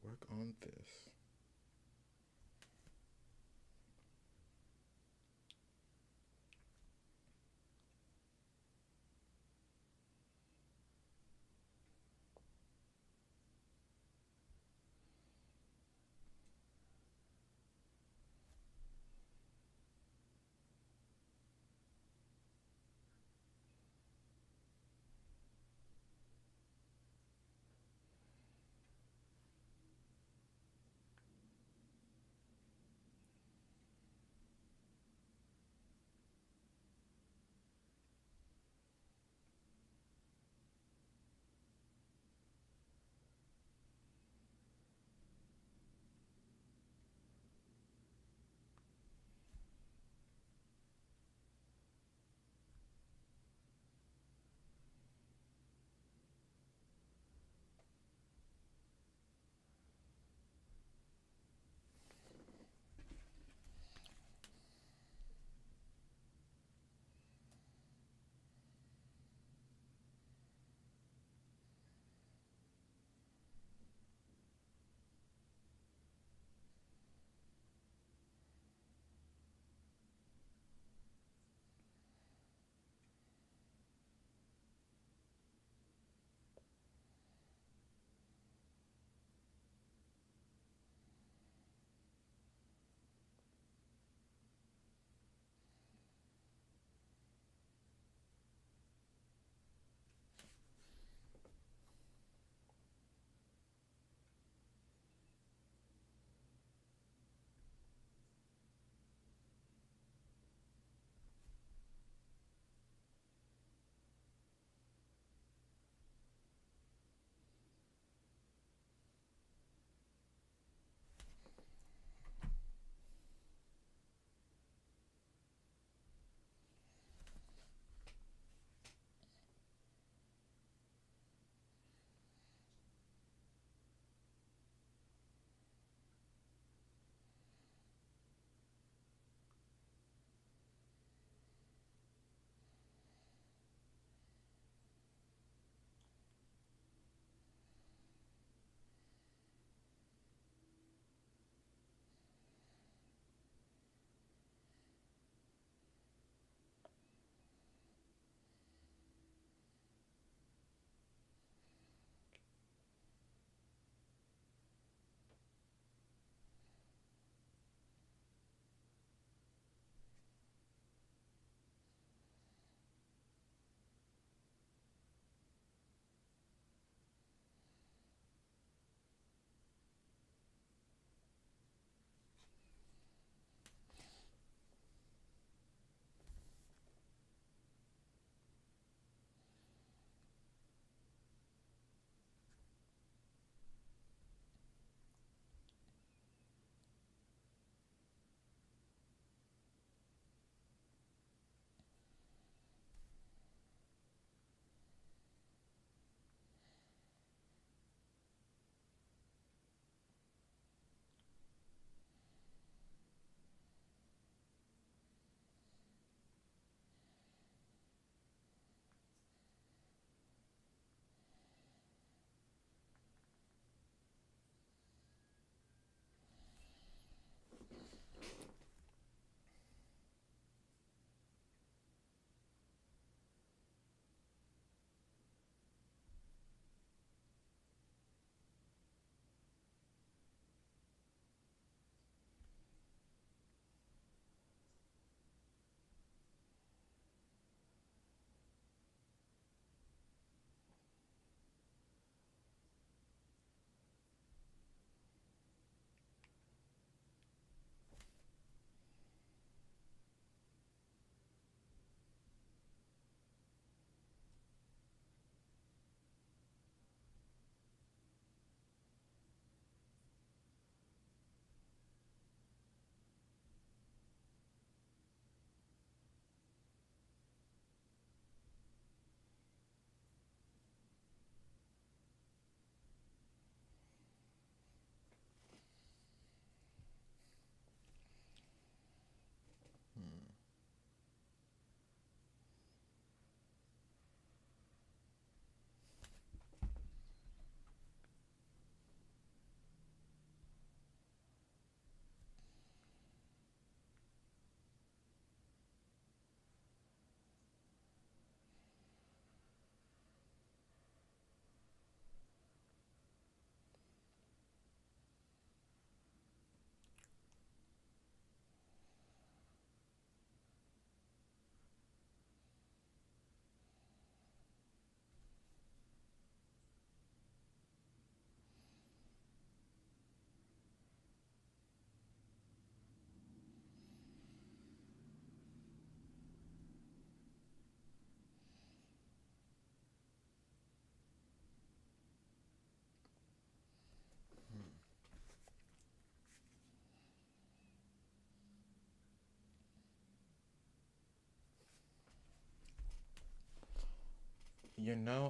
work on this.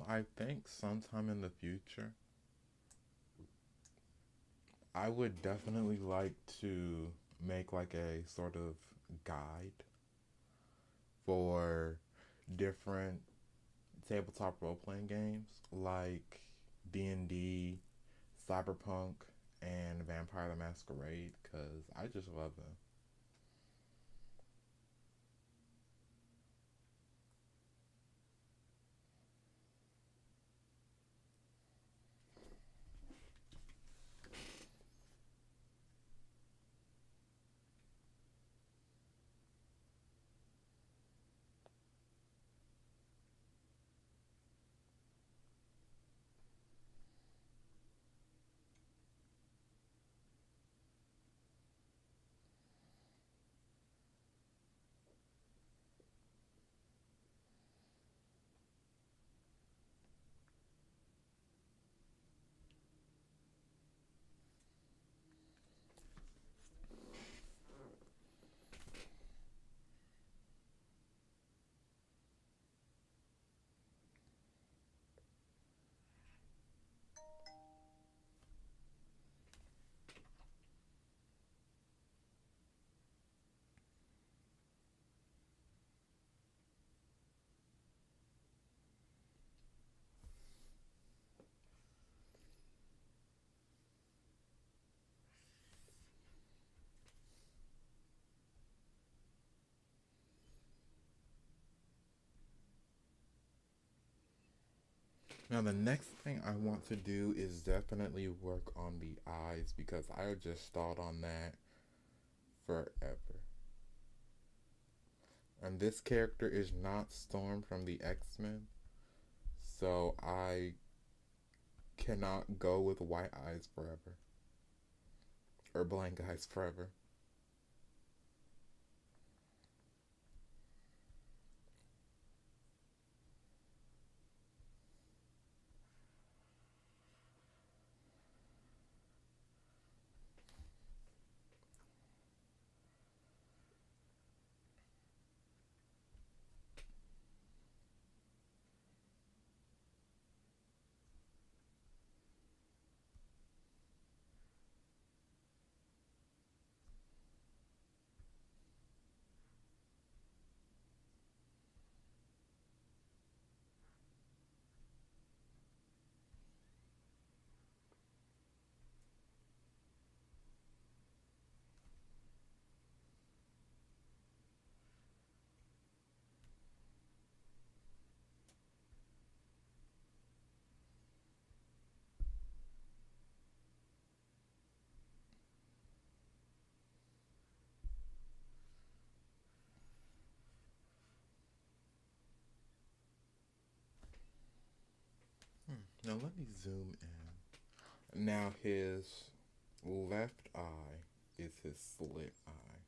I think sometime in the future, I would definitely like to make like a sort of guide for different tabletop role playing games like D&D, Cyberpunk, and Vampire the Masquerade because I just love them. Now, the next thing I want to do is definitely work on the eyes because I just stalled on that forever. And this character is not Storm from the X-Men, so I cannot go with white eyes forever or blank eyes forever. Now let me zoom in. Now his left eye is his slit eye.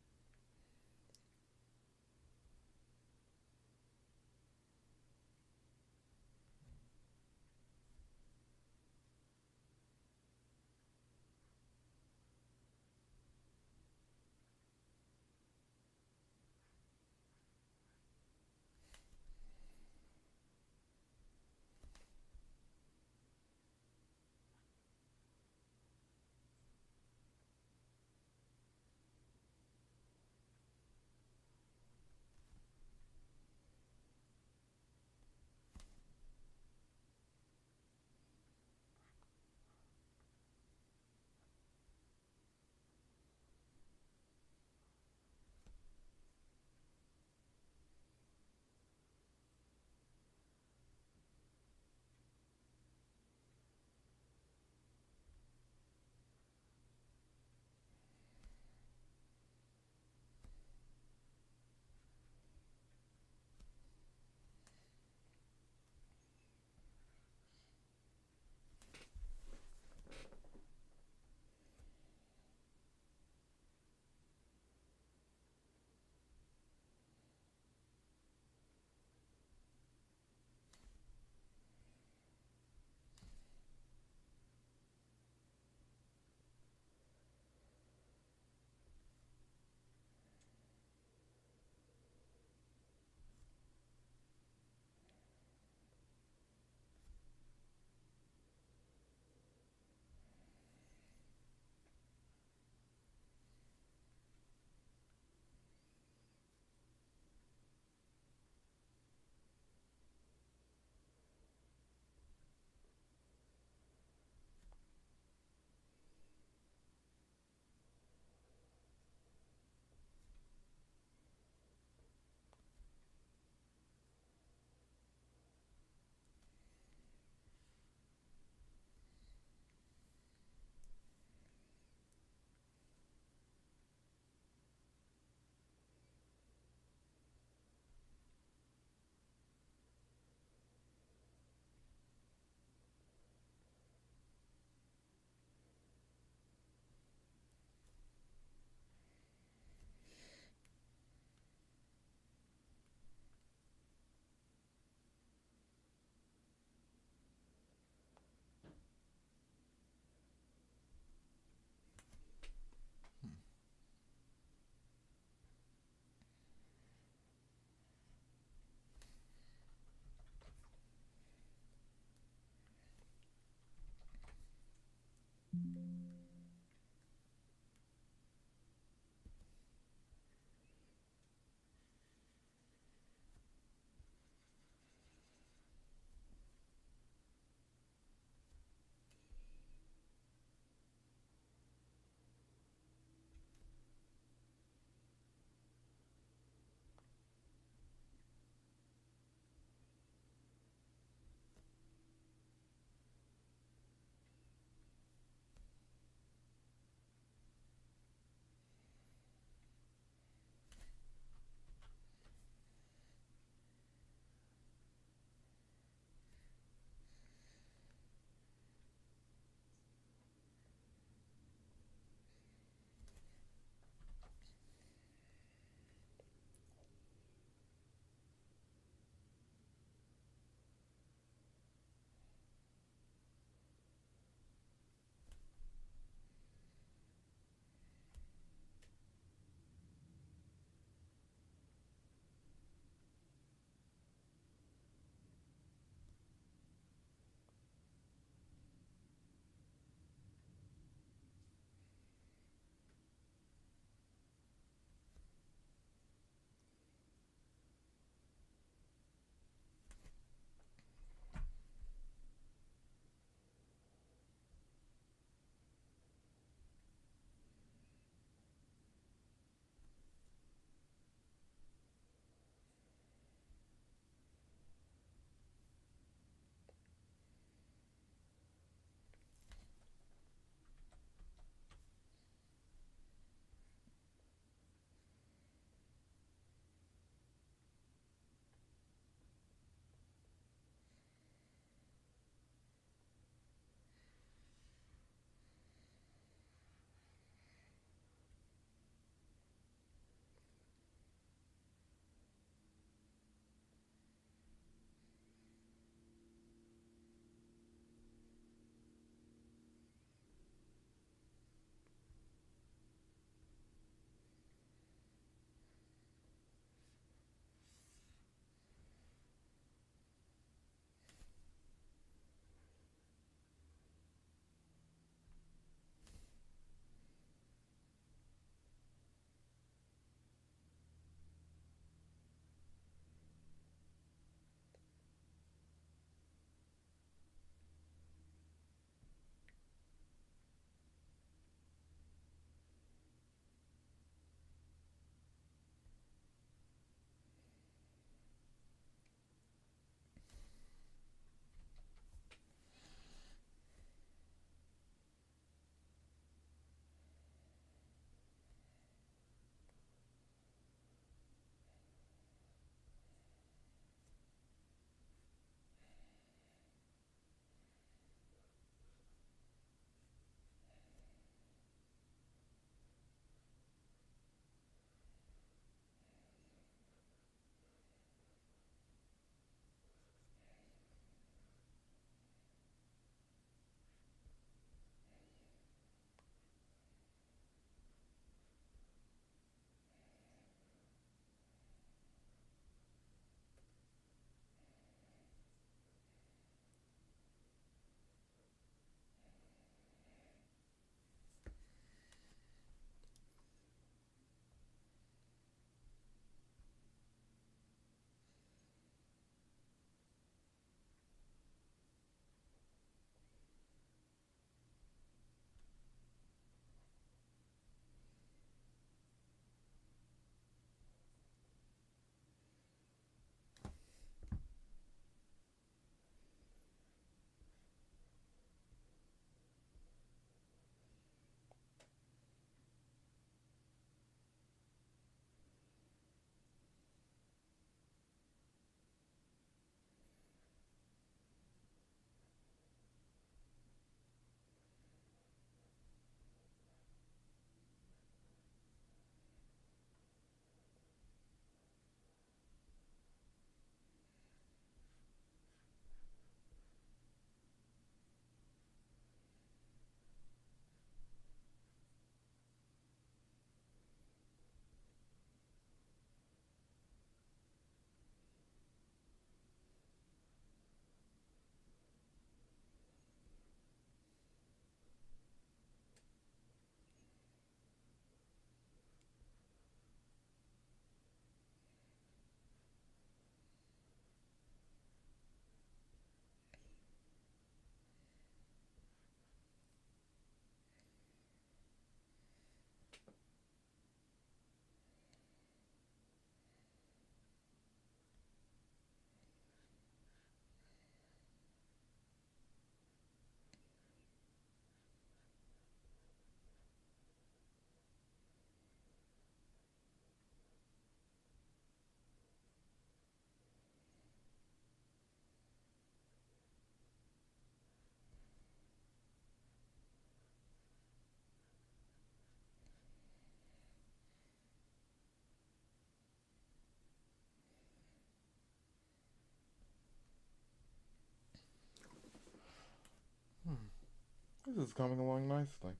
This is coming along nicely.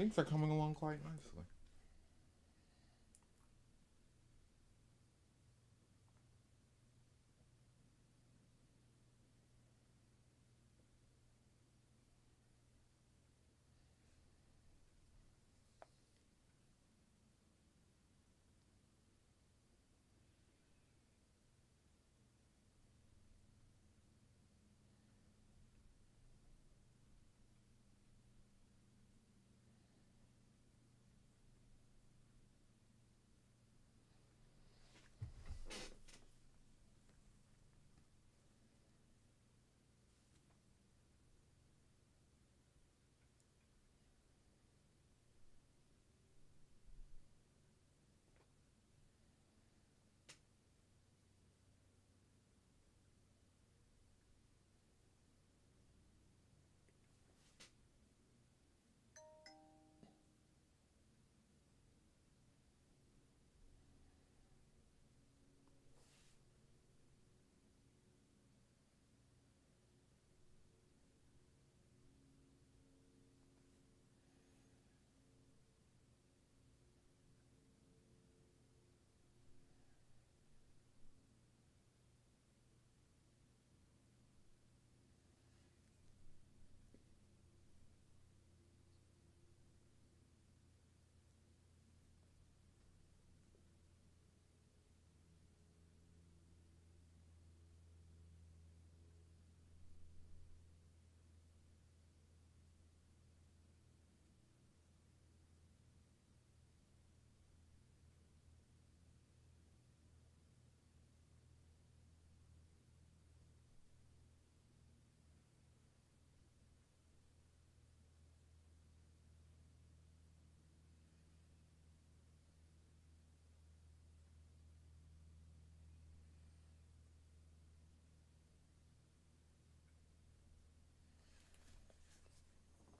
Things are coming along quite nicely.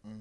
Mm.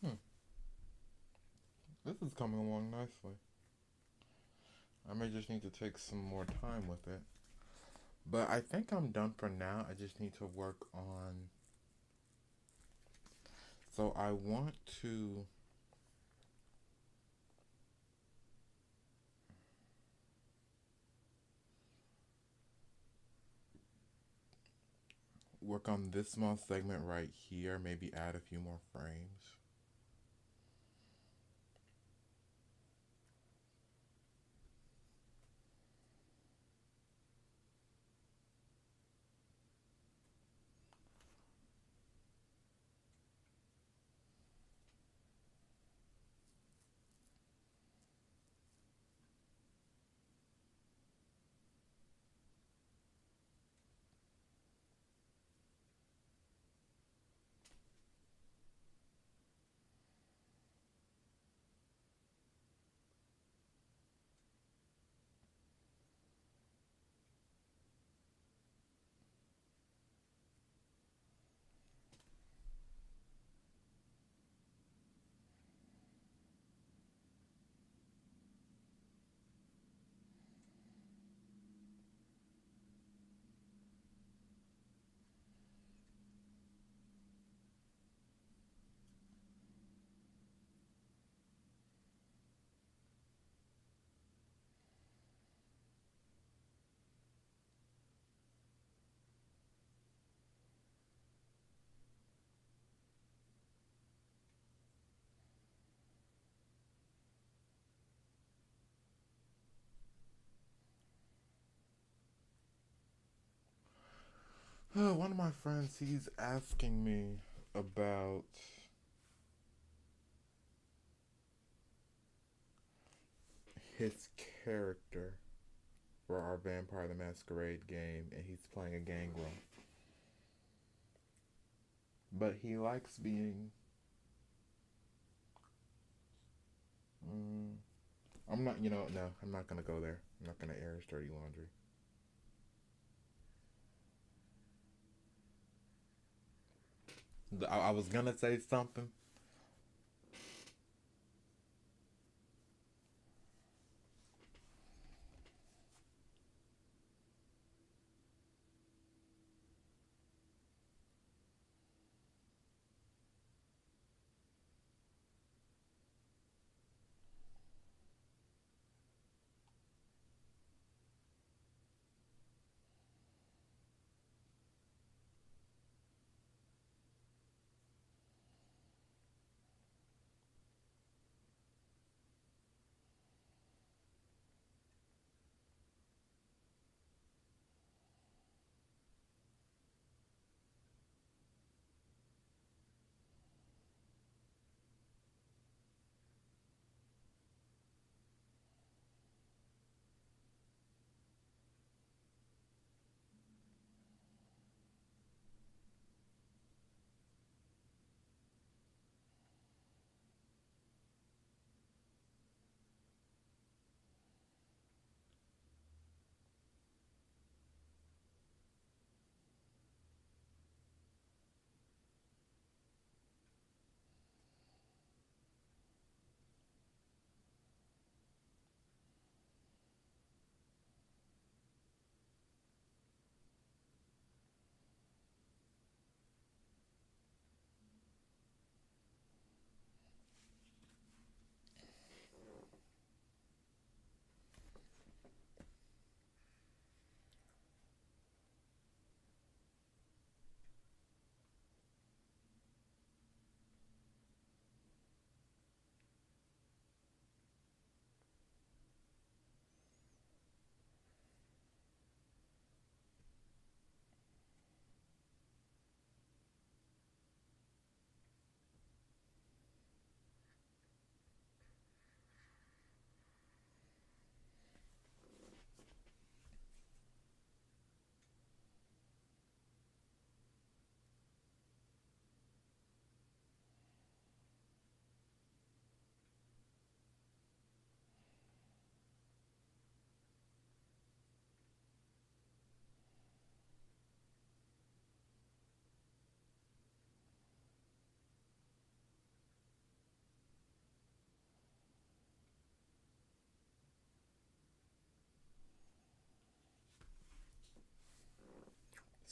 Hmm. This is coming along nicely. I may just need to take some more time with it. But I think I'm done for now. I just need to work on So I want to work on this small segment right here, maybe add a few more frames. One of my friends, he's asking me about his character for our Vampire the Masquerade game, and he's playing a gangrel. But he likes being. Mm, I'm not, no, I'm not gonna go there. I'm not gonna air his dirty laundry. I was gonna say something.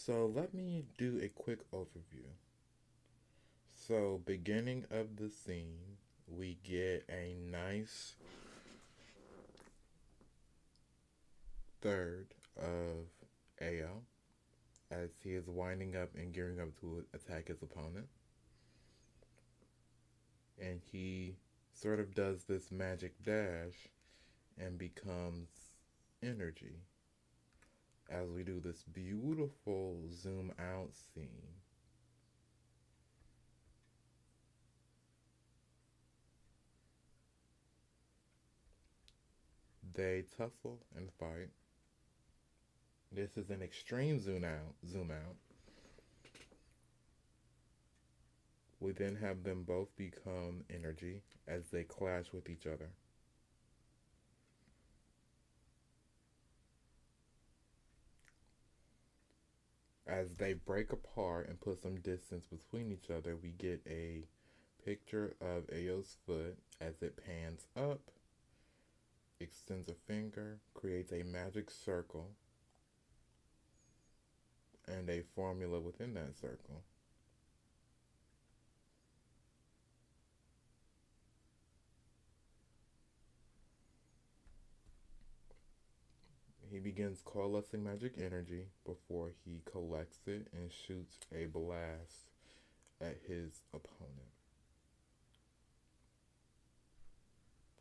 So let me do a quick overview. So, beginning of the scene, we get a nice third of Ao as he is winding up and gearing up to attack his opponent. And he sort of does this magic dash and becomes energy as we do this beautiful zoom out scene. They tussle and fight. This is an extreme zoom out. Zoom out. We then have them both become energy as they clash with each other. As they break apart and put some distance between each other, we get a picture of Ao's foot as it pans up, extends a finger, creates a magic circle, and a formula within that circle. He begins coalescing magic energy before he collects it and shoots a blast at his opponent,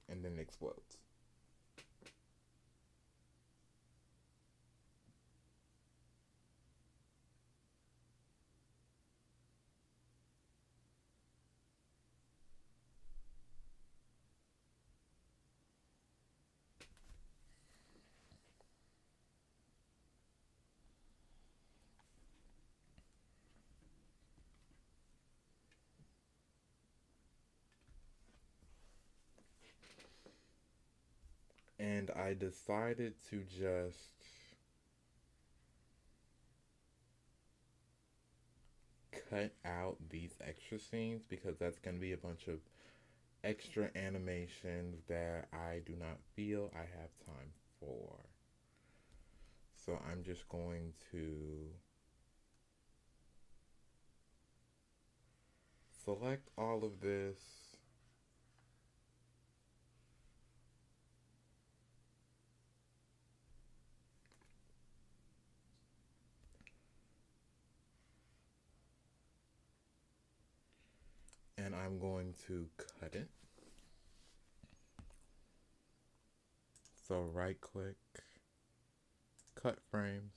and then explodes. And I decided to just cut out these extra scenes because that's going to be a bunch of extra animations that I do not feel I have time for. So I'm just going to select all of this, and I'm going to cut it. So right click, cut frames,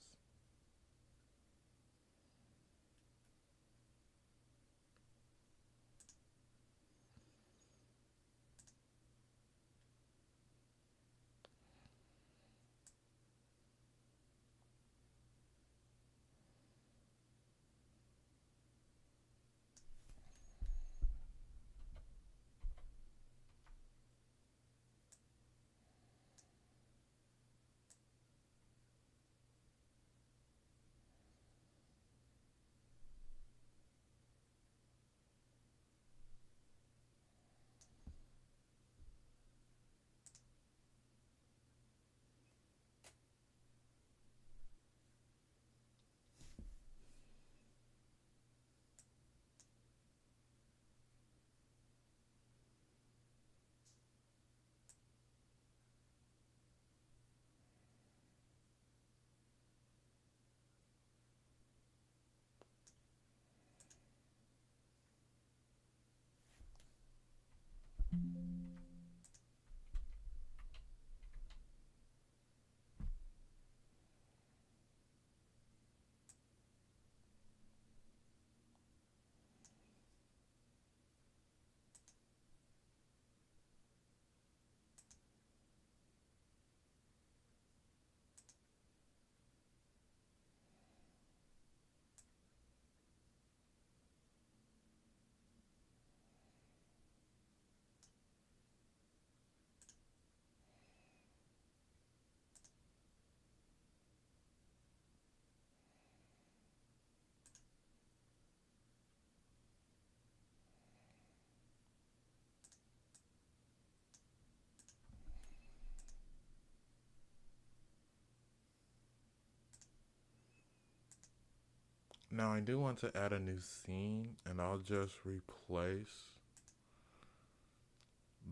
Now I do want to add a new scene, and I'll just replace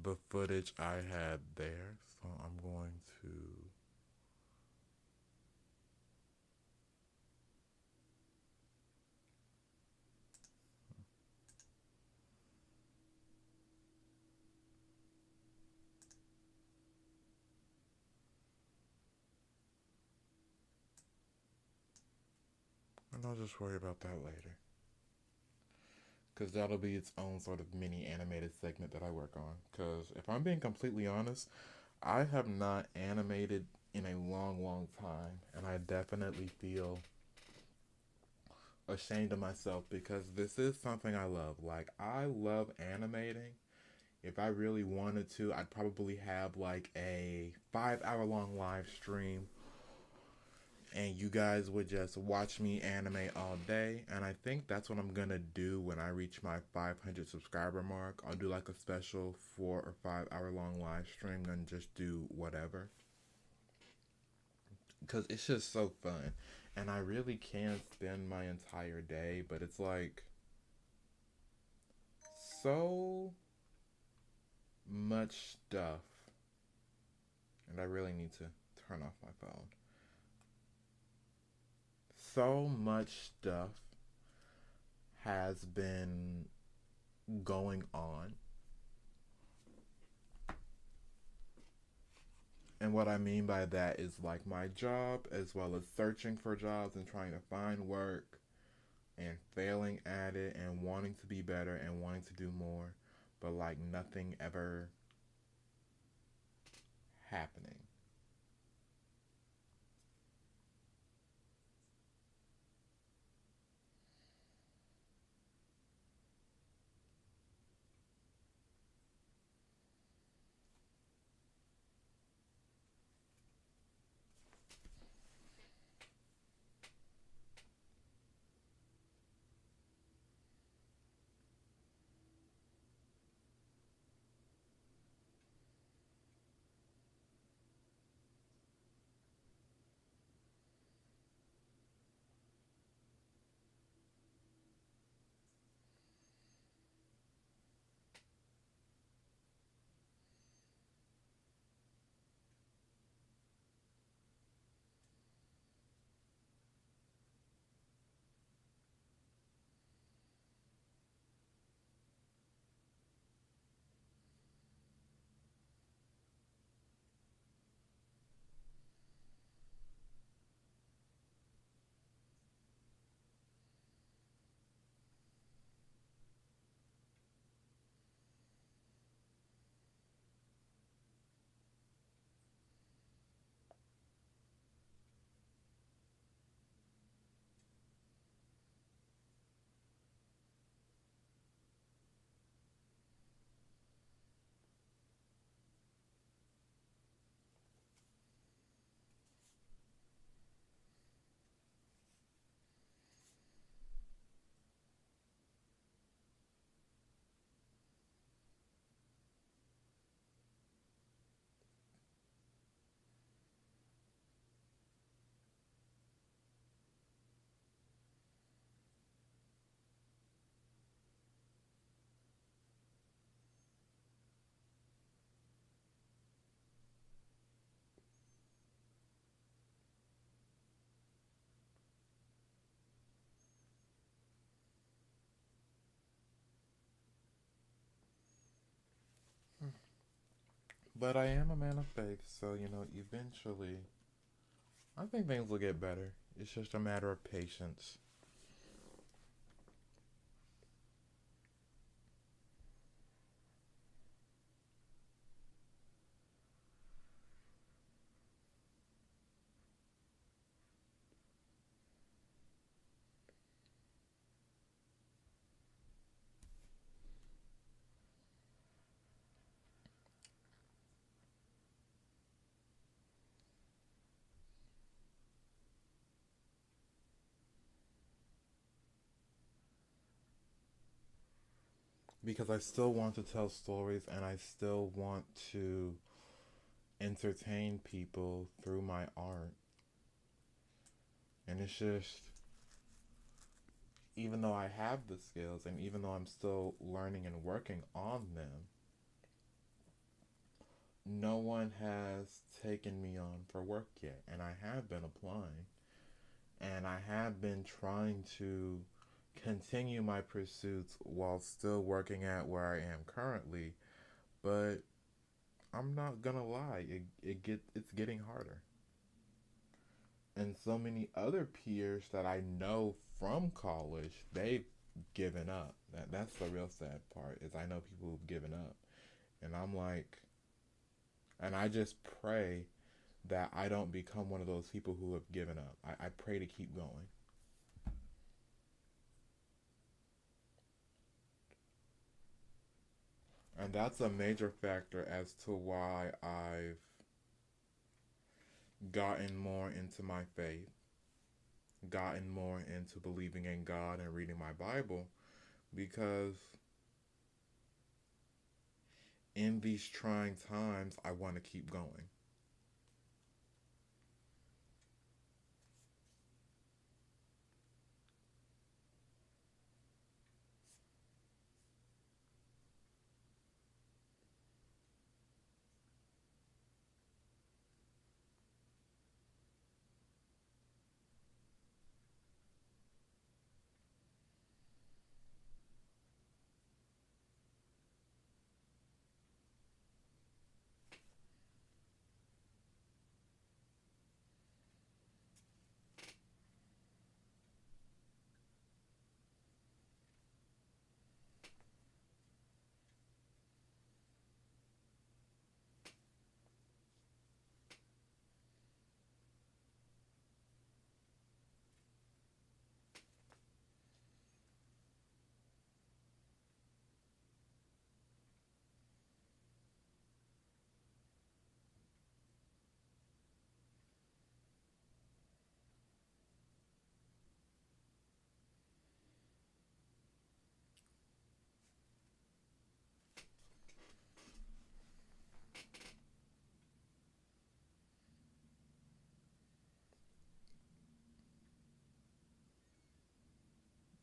the footage I had there. So I'm going to, and I'll just worry about that later. Because that'll be its own sort of mini animated segment that I work on. Because if I'm being completely honest, I have not animated in a long, long time. And I definitely feel ashamed of myself because this is something I love. Like, I love animating. If I really wanted to, I'd probably have like a 5 hour long live stream and you guys would just watch me animate all day. And I think that's what I'm gonna do when I reach my 500 subscriber mark. I'll do like a special 4 or 5 hour long live stream and just do whatever. Because it's just so fun. And I really can spend my entire day, but it's like so much stuff. And I really need to turn off my phone. So much stuff has been going on. And what I mean by that is like my job, as well as searching for jobs and trying to find work and failing at it and wanting to be better and wanting to do more, but like nothing ever happening. But I am a man of faith, so eventually, I think things will get better. It's just a matter of patience. Because I still want to tell stories and I still want to entertain people through my art. And it's just even though I have the skills and even though I'm still learning and working on them, no one has taken me on for work yet. And I have been applying and I have been trying to continue my pursuits while still working at where I am currently. But I'm not gonna lie, it's getting harder. And so many other peers that I know from college, they've given up. That's the real sad part is I know people who've given up. And I'm like, and I just pray that I don't become one of those people who have given up. I pray to keep going. And that's a major factor as to why I've gotten more into my faith, gotten more into believing in God and reading my Bible, because in these trying times, I want to keep going.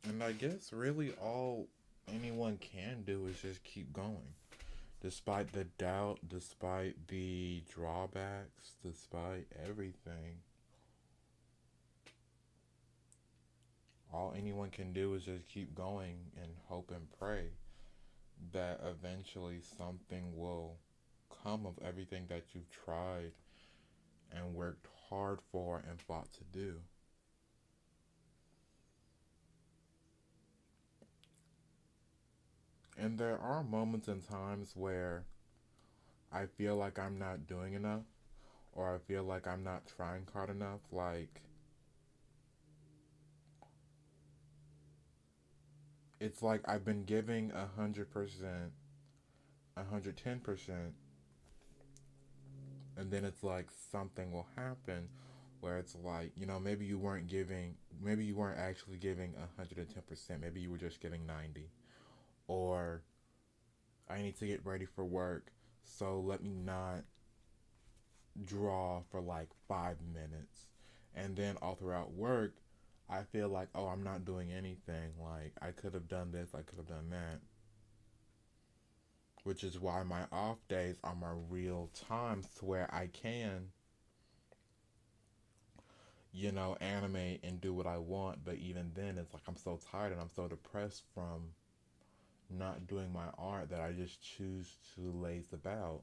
And I guess really all anyone can do is just keep going. Despite the doubt, despite the drawbacks, despite everything, all anyone can do is just keep going and hope and pray that eventually something will come of everything that you've tried and worked hard for and fought to do. And there are moments and times where I feel like I'm not doing enough or I feel like I'm not trying hard enough. Like, it's like I've been giving 100%, 110%, and then it's like something will happen where it's like, maybe you weren't actually giving 110%, maybe you were just giving 90. Or I need to get ready for work, so let me not draw for like 5 minutes. And then all throughout work, I feel like, oh, I'm not doing anything. Like, I could have done this, I could have done that. Which is why my off days are my real times to where I can, animate and do what I want. But even then, it's like I'm so tired and I'm so depressed from not doing my art that I just choose to laze about.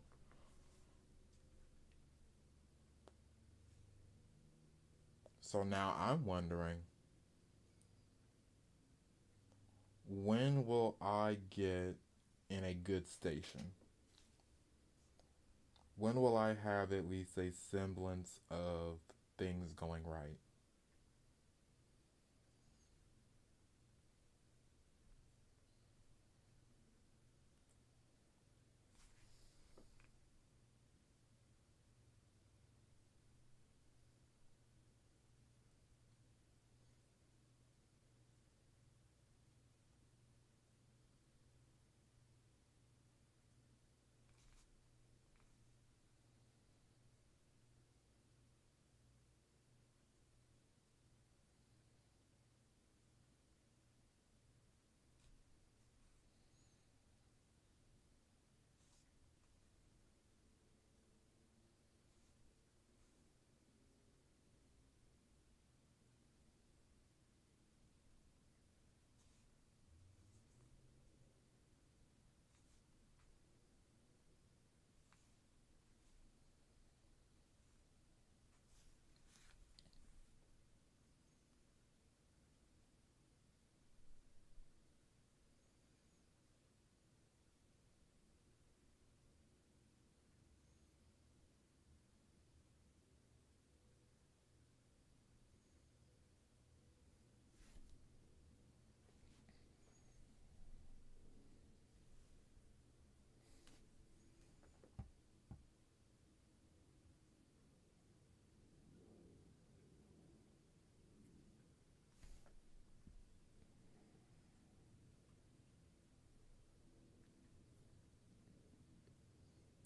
So now I'm wondering, when will I get in a good station? When will I have at least a semblance of things going right?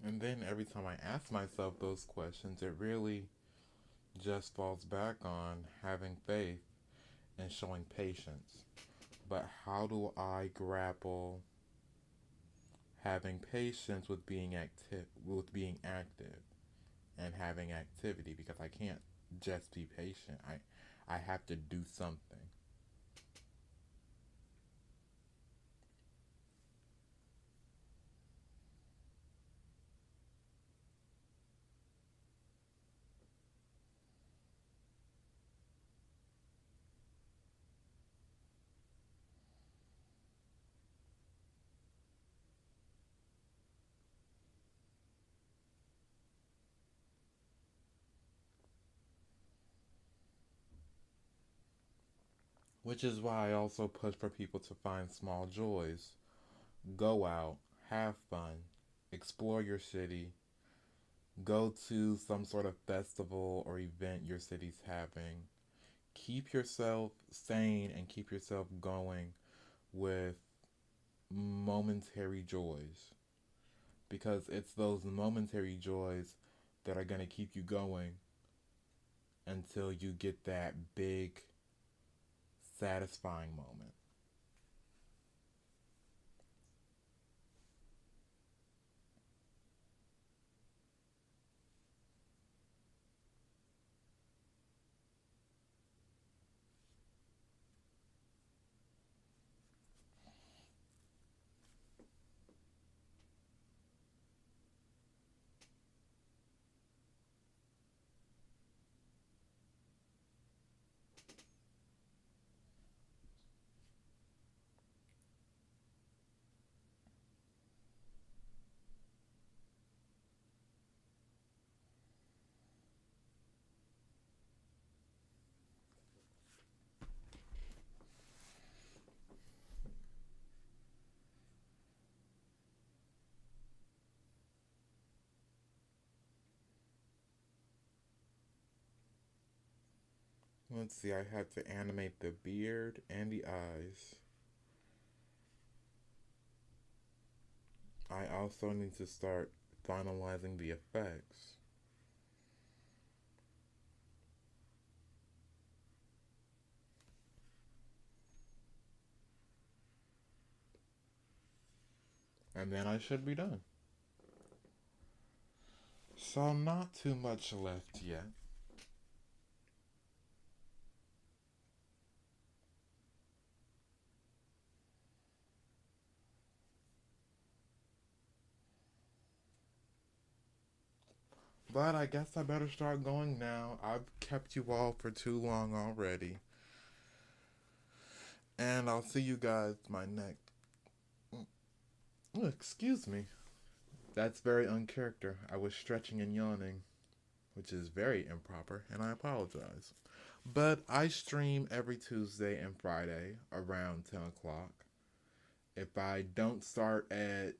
And then every time I ask myself those questions, it really just falls back on having faith and showing patience. But how do I grapple having patience with being active and having activity, because I can't just be patient. I have to do something. Which is why I also push for people to find small joys. Go out, have fun, explore your city, go to some sort of festival or event your city's having. Keep yourself sane and keep yourself going with momentary joys, because it's those momentary joys that are going to keep you going until you get that big, satisfying moment. Let's see, I had to animate the beard and the eyes. I also need to start finalizing the effects. And then I should be done. So, not too much left yet. But I guess I better start going now. I've kept you all for too long already. And I'll see you guys my next. Oh, excuse me. That's very uncharacter. I was stretching and yawning, which is very improper, and I apologize. But I stream every Tuesday and Friday around 10 o'clock. If I don't start at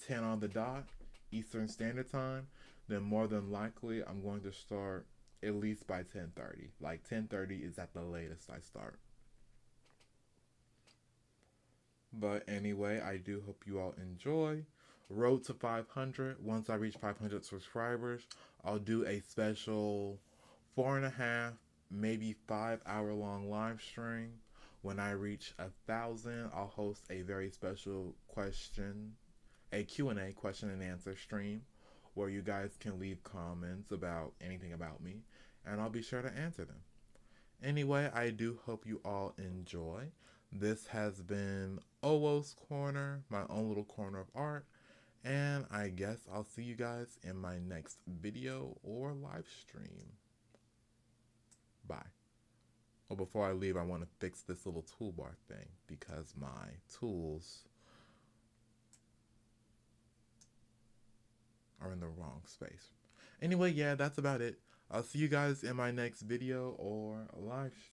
10 on the dot, Eastern Standard Time, then more than likely I'm going to start at least by 10:30. Like 10:30 is at the latest I start. But anyway, I do hope you all enjoy. Road to 500. Once I reach 500 subscribers, I'll do a special 4.5, maybe 5 hour long live stream. When I reach 1,000, I'll host a very special a Q&A, question and answer stream, where you guys can leave comments about anything about me, and I'll be sure to answer them. Anyway, I do hope you all enjoy. This has been Owoh's Corner, my own little corner of art, and I guess I'll see you guys in my next video or live stream. Bye. Well, before I leave, I want to fix this little toolbar thing because my tools are in the wrong space. Anyway, yeah, that's about it. I'll see you guys in my next video or live